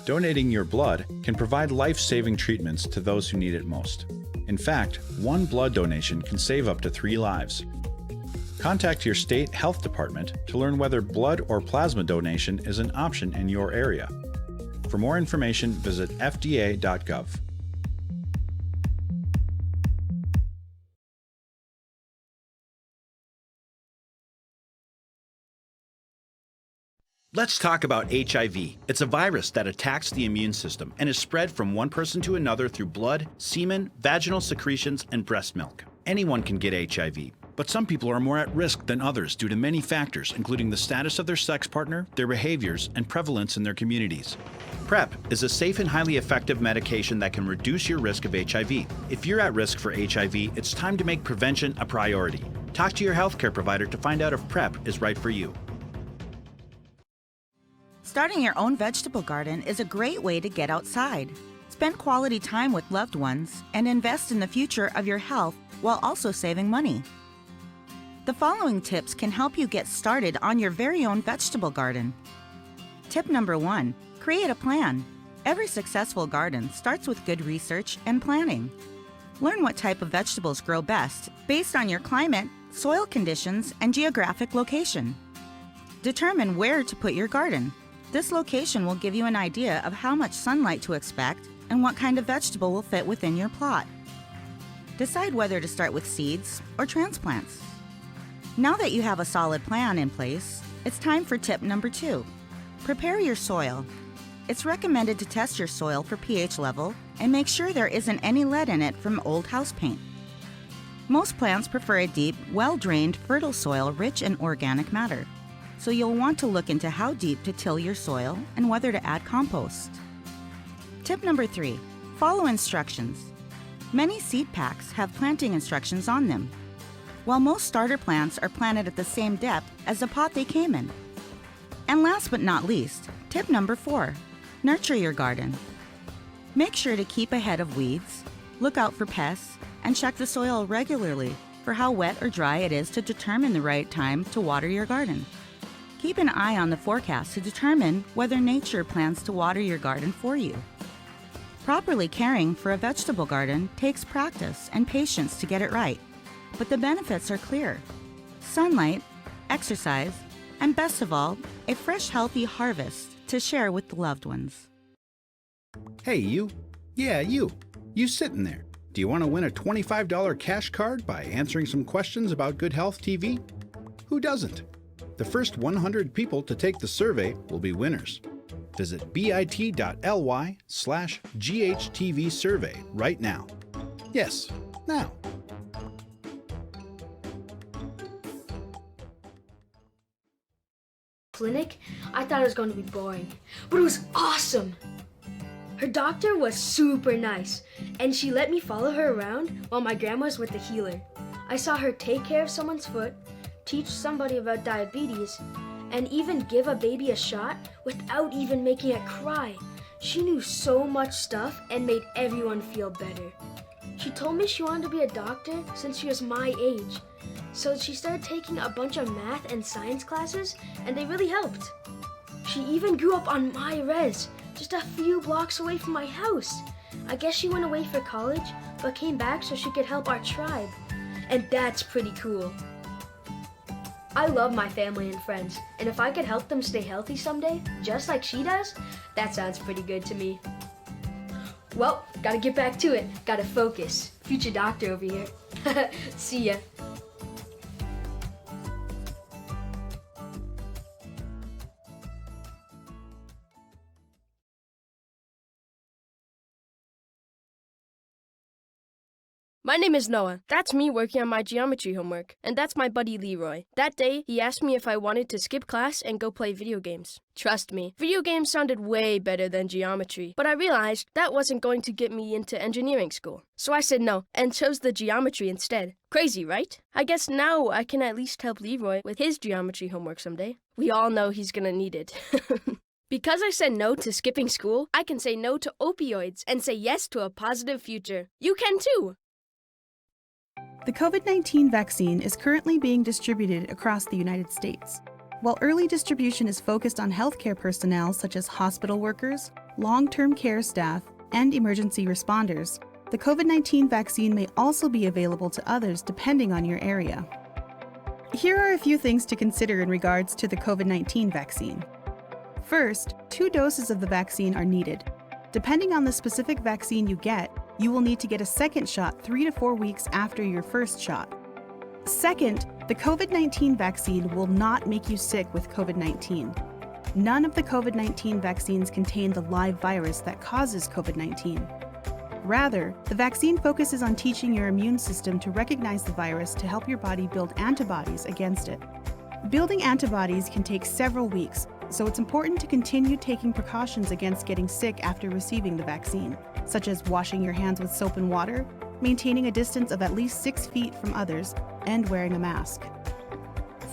Donating your blood can provide life-saving treatments to those who need it most. In fact, one blood donation can save up to 3 lives. Contact your state health department to learn whether blood or plasma donation is an option in your area. For more information, visit fda.gov. Let's talk about HIV. It's a virus that attacks the immune system and is spread from one person to another through blood, semen, vaginal secretions, and breast milk. Anyone can get HIV. But some people are more at risk than others due to many factors, including the status of their sex partner, their behaviors, and prevalence in their communities. PrEP is a safe and highly effective medication that can reduce your risk of HIV. If you're at risk for HIV, it's time to make prevention a priority. Talk to your healthcare provider to find out if PrEP is right for you. Starting your own vegetable garden is a great way to get outside. Spend quality time with loved ones and invest in the future of your health while also saving money. The following tips can help you get started on your very own vegetable garden. Tip number 1, create a plan. Every successful garden starts with good research and planning. Learn what type of vegetables grow best based on your climate, soil conditions, and geographic location. Determine where to put your garden. This location will give you an idea of how much sunlight to expect and what kind of vegetable will fit within your plot. Decide whether to start with seeds or transplants. Now that you have a solid plan in place, it's time for tip number 2. Prepare your soil. It's recommended to test your soil for pH level and make sure there isn't any lead in it from old house paint. Most plants prefer a deep, well-drained, fertile soil rich in organic matter, so you'll want to look into how deep to till your soil and whether to add compost. Tip number 3, follow instructions. Many seed packs have planting instructions on them, while most starter plants are planted at the same depth as the pot they came in. And last but not least, tip number 4, nurture your garden. Make sure to keep ahead of weeds, look out for pests, and check the soil regularly for how wet or dry it is to determine the right time to water your garden. Keep an eye on the forecast to determine whether nature plans to water your garden for you. Properly caring for a vegetable garden takes practice and patience to get it right, but the benefits are clear. Sunlight, exercise, and best of all, a fresh, healthy harvest to share with the loved ones. Hey, you. Yeah, you. You sitting there. Do you want to win a $25 cash card by answering some questions about GoodHealthTV? Who doesn't? The first 100 people to take the survey will be winners. Visit bit.ly/GHTV survey right now. Yes, now. Clinic, I thought it was going to be boring, but it was awesome. Her doctor was super nice, and she let me follow her around while my grandma was with the healer. I saw her take care of someone's foot, teach somebody about diabetes, and even give a baby a shot without even making it cry. She knew so much stuff and made everyone feel better. She told me she wanted to be a doctor since she was my age. So she started taking a bunch of math and science classes, and they really helped. She even grew up on my res, just a few blocks away from my house. I guess she went away for college, but came back so she could help our tribe. And that's pretty cool. I love my family and friends, and if I could help them stay healthy someday, just like she does, that sounds pretty good to me. Well, gotta get back to it. Gotta focus. Future doctor over here. See ya. My name is Noah. That's me working on my geometry homework. And that's my buddy Leroy. That day, he asked me if I wanted to skip class and go play video games. Trust me, video games sounded way better than geometry, but I realized that wasn't going to get me into engineering school. So I said no, and chose the geometry instead. Crazy, right? I guess now I can at least help Leroy with his geometry homework someday. We all know he's gonna need it. Because I said no to skipping school, I can say no to opioids and say yes to a positive future. You can too! The COVID-19 vaccine is currently being distributed across the United States. While early distribution is focused on healthcare personnel such as hospital workers, long-term care staff, and emergency responders, the COVID-19 vaccine may also be available to others depending on your area. Here are a few things to consider in regards to the COVID-19 vaccine. First, 2 doses of the vaccine are needed. Depending on the specific vaccine you get, you will need to get a second shot 3 to 4 weeks after your first shot. Second, the COVID-19 vaccine will not make you sick with COVID-19. None of the COVID-19 vaccines contain the live virus that causes COVID-19. Rather, the vaccine focuses on teaching your immune system to recognize the virus to help your body build antibodies against it. Building antibodies can take several weeks, so it's important to continue taking precautions against getting sick after receiving the vaccine, such as washing your hands with soap and water, maintaining a distance of at least 6 feet from others, and wearing a mask.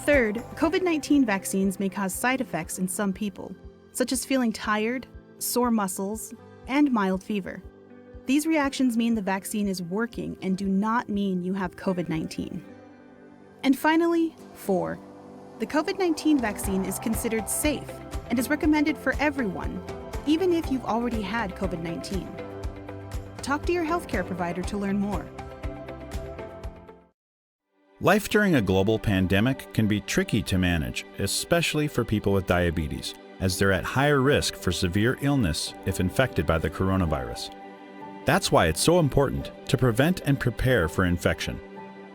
Third, COVID-19 vaccines may cause side effects in some people, such as feeling tired, sore muscles, and mild fever. These reactions mean the vaccine is working and do not mean you have COVID-19. And finally, 4. The COVID-19 vaccine is considered safe and is recommended for everyone, even if you've already had COVID-19. Talk to your healthcare provider to learn more. Life during a global pandemic can be tricky to manage, especially for people with diabetes, as they're at higher risk for severe illness if infected by the coronavirus. That's why it's so important to prevent and prepare for infection.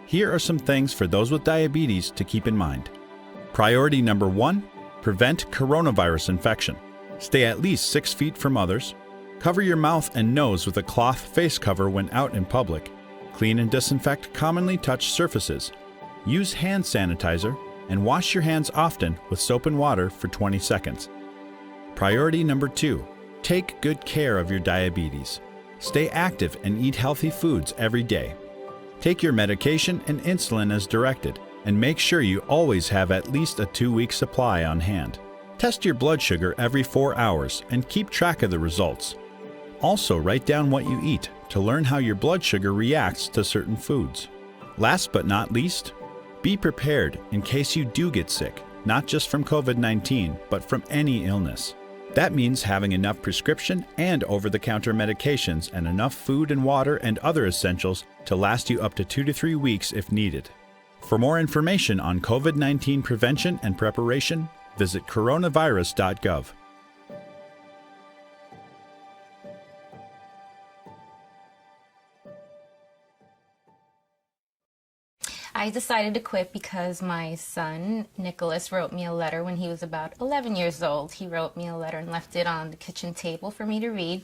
Here are some things for those with diabetes to keep in mind. Priority number 1, prevent coronavirus infection. Stay at least 6 feet from others. Cover your mouth and nose with a cloth face cover when out in public. Clean and disinfect commonly touched surfaces. Use hand sanitizer and wash your hands often with soap and water for 20 seconds. Priority number 2, take good care of your diabetes. Stay active and eat healthy foods every day. Take your medication and insulin as directed, and make sure you always have at least a 2-week supply on hand. Test your blood sugar every 4 hours and keep track of the results. Also, write down what you eat to learn how your blood sugar reacts to certain foods. Last but not least, be prepared in case you do get sick, not just from COVID-19, but from any illness. That means having enough prescription and over-the-counter medications and enough food and water and other essentials to last you up to 2 to 3 weeks if needed. For more information on COVID-19 prevention and preparation, visit coronavirus.gov. I decided to quit because my son, Nicholas, wrote me a letter when he was about 11 years old. He wrote me a letter and left it on the kitchen table for me to read.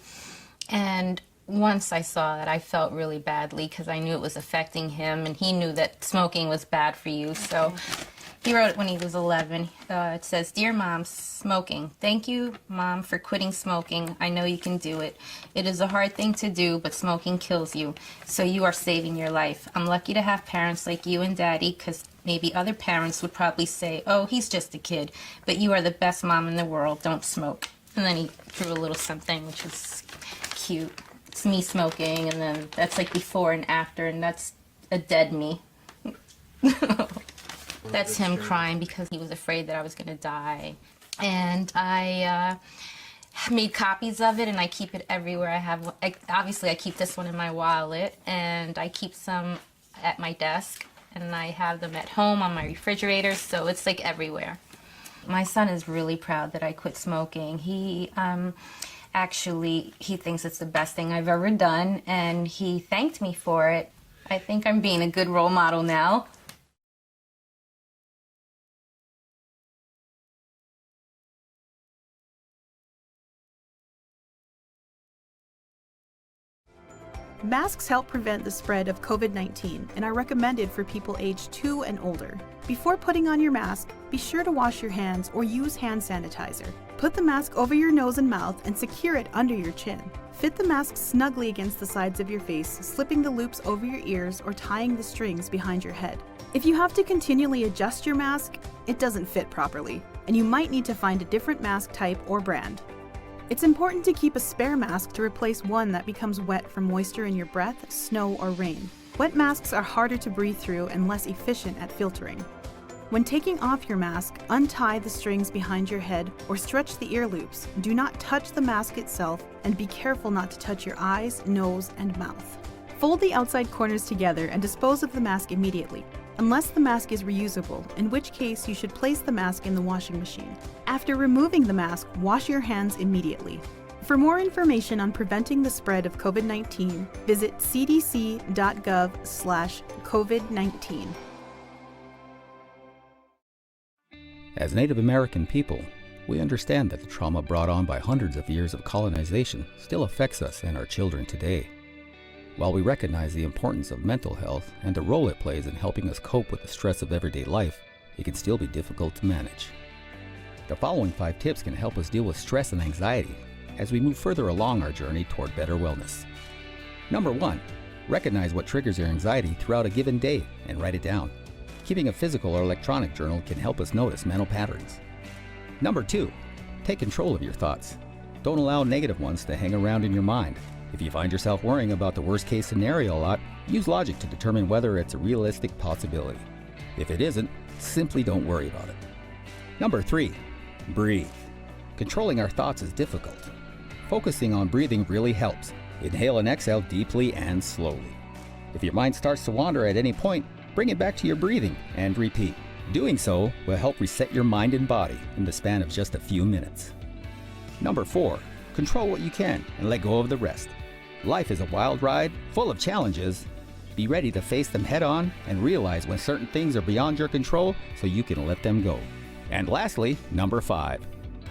And once I saw that, I felt really badly because I knew it was affecting him, and he knew that smoking was bad for you. So he wrote it when he was 11. It says, "Dear Mom, smoking. Thank you, Mom, for quitting smoking. I know you can do it. It is a hard thing to do, but smoking kills you. So you are saving your life. I'm lucky to have parents like you and Daddy, because maybe other parents would probably say, oh, he's just a kid. But you are the best mom in the world. Don't smoke." And then he drew a little something, which is cute. It's me smoking, and then that's like before and after, and that's a dead me. That's him crying because he was afraid that I was going to die. And I made copies of it, and I keep it everywhere. Obviously, I keep this one in my wallet, and I keep some at my desk, and I have them at home on my refrigerator, so it's like everywhere. My son is really proud that I quit smoking. He thinks it's the best thing I've ever done, and he thanked me for it. I think I'm being a good role model now. Masks help prevent the spread of COVID-19 and are recommended for people aged 2 and older. Before putting on your mask, be sure to wash your hands or use hand sanitizer. Put the mask over your nose and mouth and secure it under your chin. Fit the mask snugly against the sides of your face, slipping the loops over your ears or tying the strings behind your head. If you have to continually adjust your mask, it doesn't fit properly, and you might need to find a different mask type or brand. It's important to keep a spare mask to replace one that becomes wet from moisture in your breath, snow, or rain. Wet masks are harder to breathe through and less efficient at filtering. When taking off your mask, untie the strings behind your head or stretch the ear loops. Do not touch the mask itself, and be careful not to touch your eyes, nose, and mouth. Fold the outside corners together and dispose of the mask immediately, unless the mask is reusable, in which case you should place the mask in the washing machine. After removing the mask, wash your hands immediately. For more information on preventing the spread of COVID-19, visit cdc.gov/COVID-19. As Native American people, we understand that the trauma brought on by hundreds of years of colonization still affects us and our children today. While we recognize the importance of mental health and the role it plays in helping us cope with the stress of everyday life, it can still be difficult to manage. The following 5 tips can help us deal with stress and anxiety as we move further along our journey toward better wellness. Number 1, recognize what triggers your anxiety throughout a given day and write it down. Keeping a physical or electronic journal can help us notice mental patterns. Number 2, take control of your thoughts. Don't allow negative ones to hang around in your mind. If you find yourself worrying about the worst case scenario a lot, use logic to determine whether it's a realistic possibility. If it isn't, simply don't worry about it. Number 3, breathe. Controlling our thoughts is difficult. Focusing on breathing really helps. Inhale and exhale deeply and slowly. If your mind starts to wander at any point, bring it back to your breathing and repeat. Doing so will help reset your mind and body in the span of just a few minutes. Number 4, control what you can and let go of the rest. Life is a wild ride, full of challenges. Be ready to face them head on and realize when certain things are beyond your control so you can let them go. And lastly, number 5,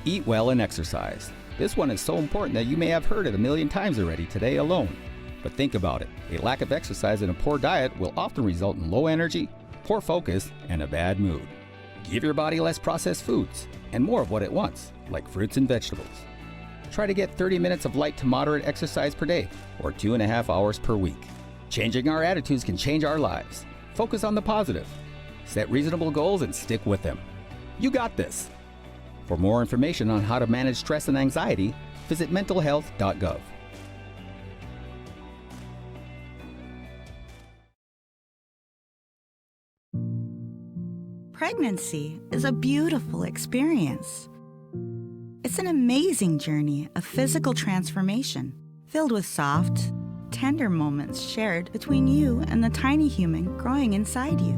eat well and exercise. This one is so important that you may have heard it a million times already today alone. But think about it, a lack of exercise and a poor diet will often result in low energy, poor focus, and a bad mood. Give your body less processed foods and more of what it wants, like fruits and vegetables. Try to get 30 minutes of light to moderate exercise per day, or 2.5 hours per week. Changing our attitudes can change our lives. Focus on the positive. Set reasonable goals and stick with them. You got this. For more information on how to manage stress and anxiety, visit mentalhealth.gov. Pregnancy is a beautiful experience. It's an amazing journey of physical transformation, filled with soft, tender moments shared between you and the tiny human growing inside you.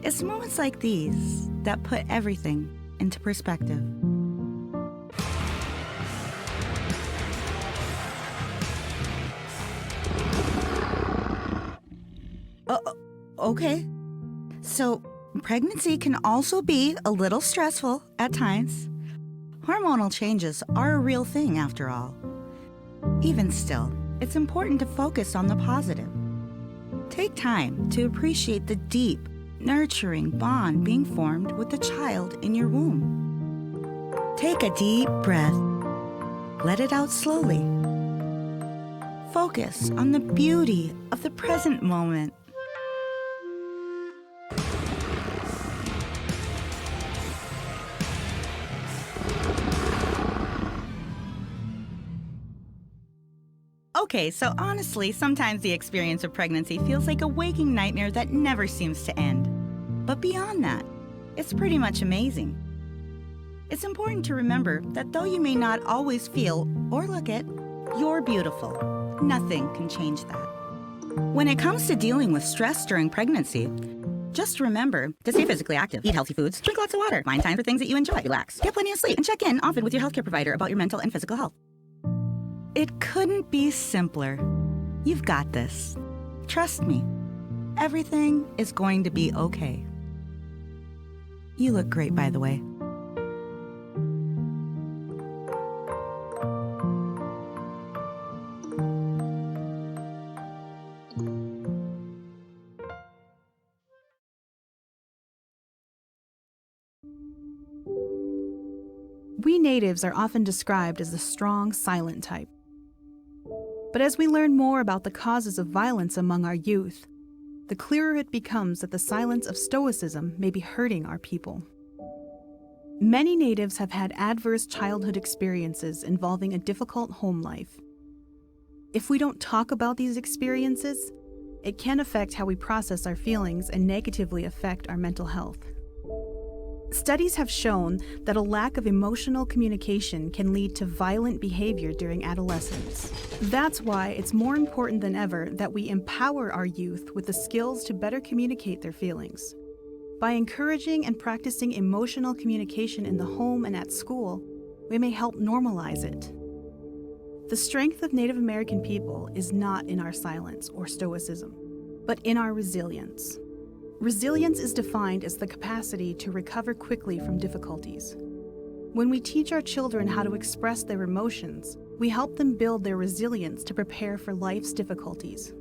It's moments like these that put everything into perspective. Okay. So, pregnancy can also be a little stressful at times. Hormonal changes are a real thing after all. Even still, it's important to focus on the positive. Take time to appreciate the deep, nurturing bond being formed with the child in your womb. Take a deep breath. Let it out slowly. Focus on the beauty of the present moment. Okay, so honestly, sometimes the experience of pregnancy feels like a waking nightmare that never seems to end. But beyond that, it's pretty much amazing. It's important to remember that though you may not always feel or look it, you're beautiful. Nothing can change that. When it comes to dealing with stress during pregnancy, just remember to stay physically active, eat healthy foods, drink lots of water, find time for things that you enjoy, relax, get plenty of sleep, and check in often with your healthcare provider about your mental and physical health. It couldn't be simpler. You've got this. Trust me. Everything is going to be okay. You look great, by the way. We natives are often described as the strong, silent type. But as we learn more about the causes of violence among our youth, the clearer it becomes that the silence of stoicism may be hurting our people. Many natives have had adverse childhood experiences involving a difficult home life. If we don't talk about these experiences, it can affect how we process our feelings and negatively affect our mental health. Studies have shown that a lack of emotional communication can lead to violent behavior during adolescence. That's why it's more important than ever that we empower our youth with the skills to better communicate their feelings. By encouraging and practicing emotional communication in the home and at school, we may help normalize it. The strength of Native American people is not in our silence or stoicism, but in our resilience. Resilience is defined as the capacity to recover quickly from difficulties. When we teach our children how to express their emotions, We help them build their resilience to prepare for life's difficulties.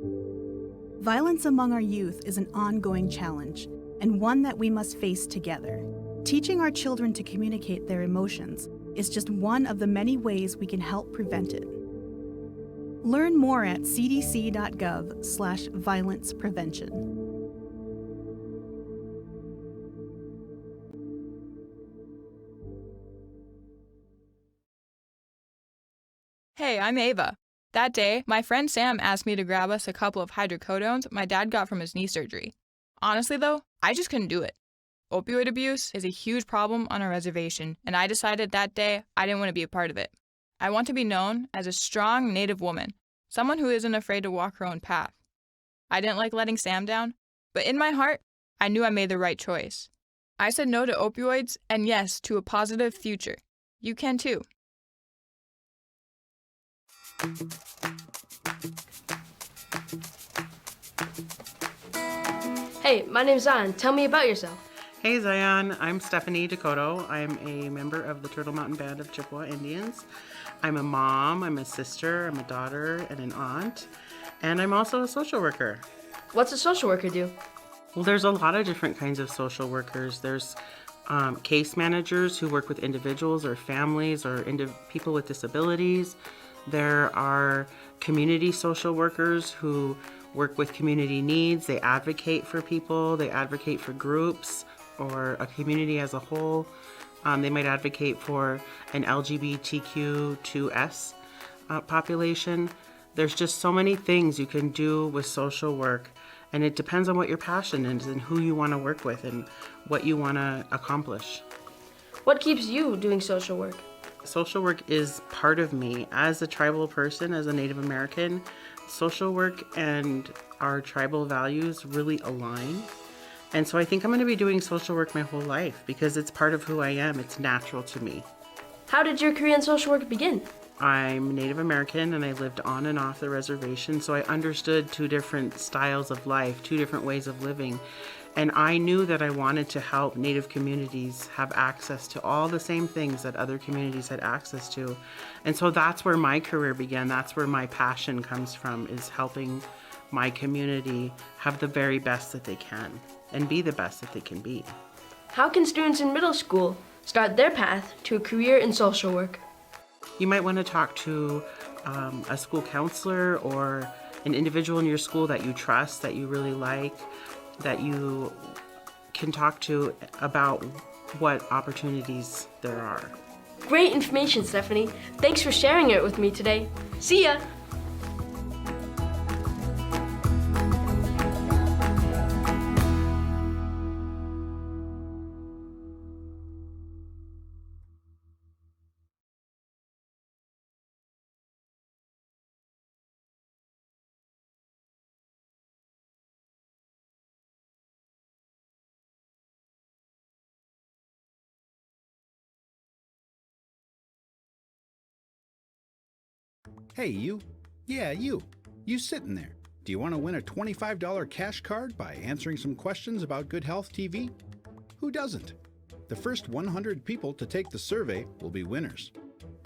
Violence among our youth is an ongoing challenge, and one that we must face together. Teaching our children to communicate their emotions is just one of the many ways we can help prevent it. Learn more at cdc.gov/violence prevention. Hey, I'm Ava. That day, my friend Sam asked me to grab us a couple of hydrocodones my dad got from his knee surgery. Honestly though, I just couldn't do it. Opioid abuse is a huge problem on our reservation, and I decided that day I didn't want to be a part of it. I want to be known as a strong Native woman, someone who isn't afraid to walk her own path. I didn't like letting Sam down, but in my heart, I knew I made the right choice. I said no to opioids and yes to a positive future. You can too. Hey, my name's Zion. Tell me about yourself. Hey Zion, I'm Stephanie Dakota. I'm a member of the Turtle Mountain Band of Chippewa Indians. I'm a mom, I'm a sister, I'm a daughter, and an aunt. And I'm also a social worker. What's a social worker do? Well, there's a lot of different kinds of social workers. There's case managers who work with individuals or families or people with disabilities. There are community social workers who work with community needs. They advocate for people, they advocate for groups or a community as a whole. They might advocate for an LGBTQ2S population. There's just so many things you can do with social work, and it depends on what your passion is and who you want to work with and what you want to accomplish. What keeps you doing social work? Social work is part of me. As a tribal person, as a Native American, social work and our tribal values really align. And so I think I'm going to be doing social work my whole life because it's part of who I am. It's natural to me. How did your career in social work begin? I'm Native American and I lived on and off the reservation, so I understood two different styles of life, two different ways of living. And I knew that I wanted to help Native communities have access to all the same things that other communities had access to. And so that's where my career began. That's where my passion comes from, is helping my community have the very best that they can and be the best that they can be. How can students in middle school start their path to a career in social work? You might want to talk to a school counselor or an individual in your school that you trust, that you really like, that you can talk to about what opportunities there are. Great information, Stephanie. Thanks for sharing it with me today. See ya! Hey, you. Yeah, you. You sitting there. Do you want to win a $25 cash card by answering some questions about GoodHealthTV? Who doesn't? The first 100 people to take the survey will be winners.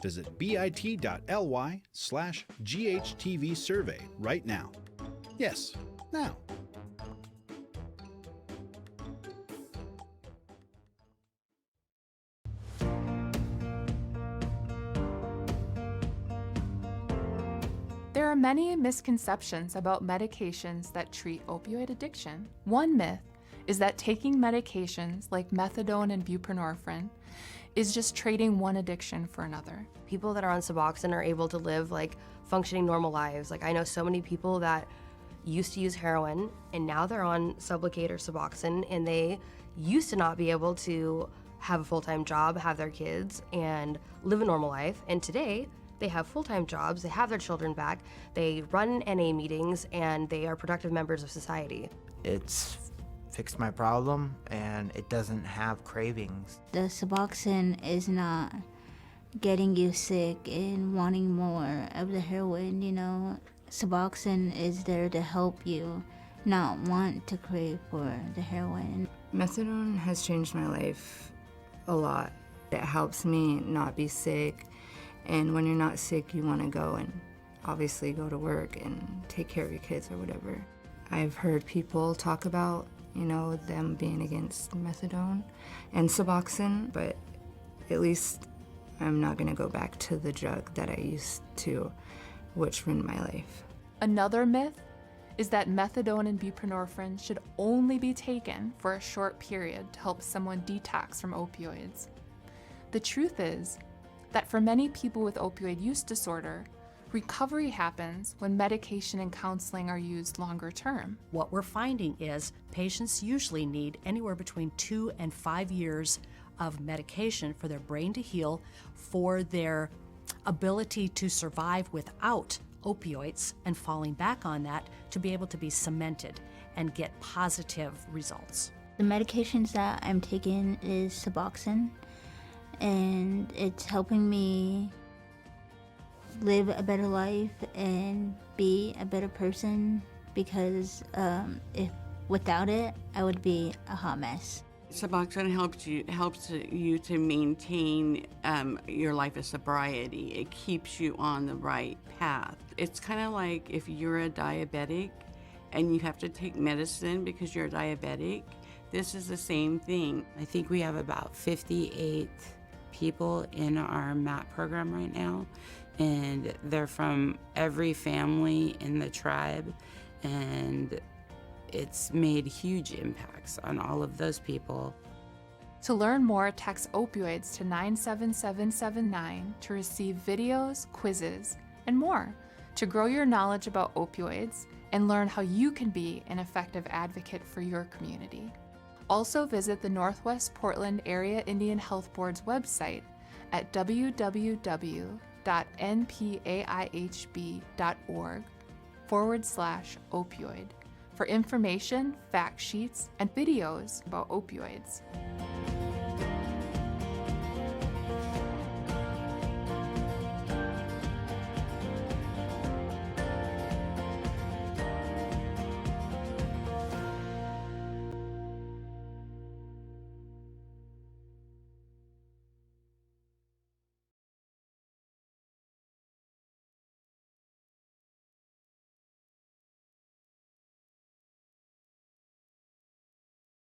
Visit bit.ly/GHTV survey right now. Yes, now. There are many misconceptions about medications that treat opioid addiction. One myth is that taking medications like methadone and buprenorphine is just trading one addiction for another. People that are on Suboxone are able to live functioning normal lives. I know so many people that used to use heroin and now they're on Sublocade or Suboxone, and they used to not be able to have a full-time job, have their kids, and live a normal life. And today, they have full-time jobs, they have their children back, they run NA meetings, and they are productive members of society. It's fixed my problem, and it doesn't have cravings. The Suboxone is not getting you sick and wanting more of the heroin, Suboxone is there to help you not want to crave for the heroin. Methadone has changed my life a lot. It helps me not be sick, And when you're not sick, you want to go and obviously go to work and take care of your kids or whatever. I've heard people talk about, them being against methadone and Suboxone, but at least I'm not going to go back to the drug that I used to, which ruined my life. Another myth is that methadone and buprenorphine should only be taken for a short period to help someone detox from opioids. The truth is that for many people with opioid use disorder, recovery happens when medication and counseling are used longer term. What we're finding is patients usually need anywhere between 2 and 5 years of medication for their brain to heal, for their ability to survive without opioids and falling back on that to be able to be cemented and get positive results. The medications that I'm taking is Suboxone, and it's helping me live a better life and be a better person, because if without it, I would be a hot mess. Suboxone helps you to maintain your life of sobriety. It keeps you on the right path. It's kind of like if you're a diabetic and you have to take medicine because you're diabetic, this is the same thing. I think we have about 58 people in our MAP program right now, and they're from every family in the tribe, and it's made huge impacts on all of those people. To learn more, text opioids to 97779 to receive videos, quizzes, and more to grow your knowledge about opioids and learn how you can be an effective advocate for your community. Also visit the Northwest Portland Area Indian Health Board's website at www.npaihb.org/opioid for information, fact sheets, and videos about opioids.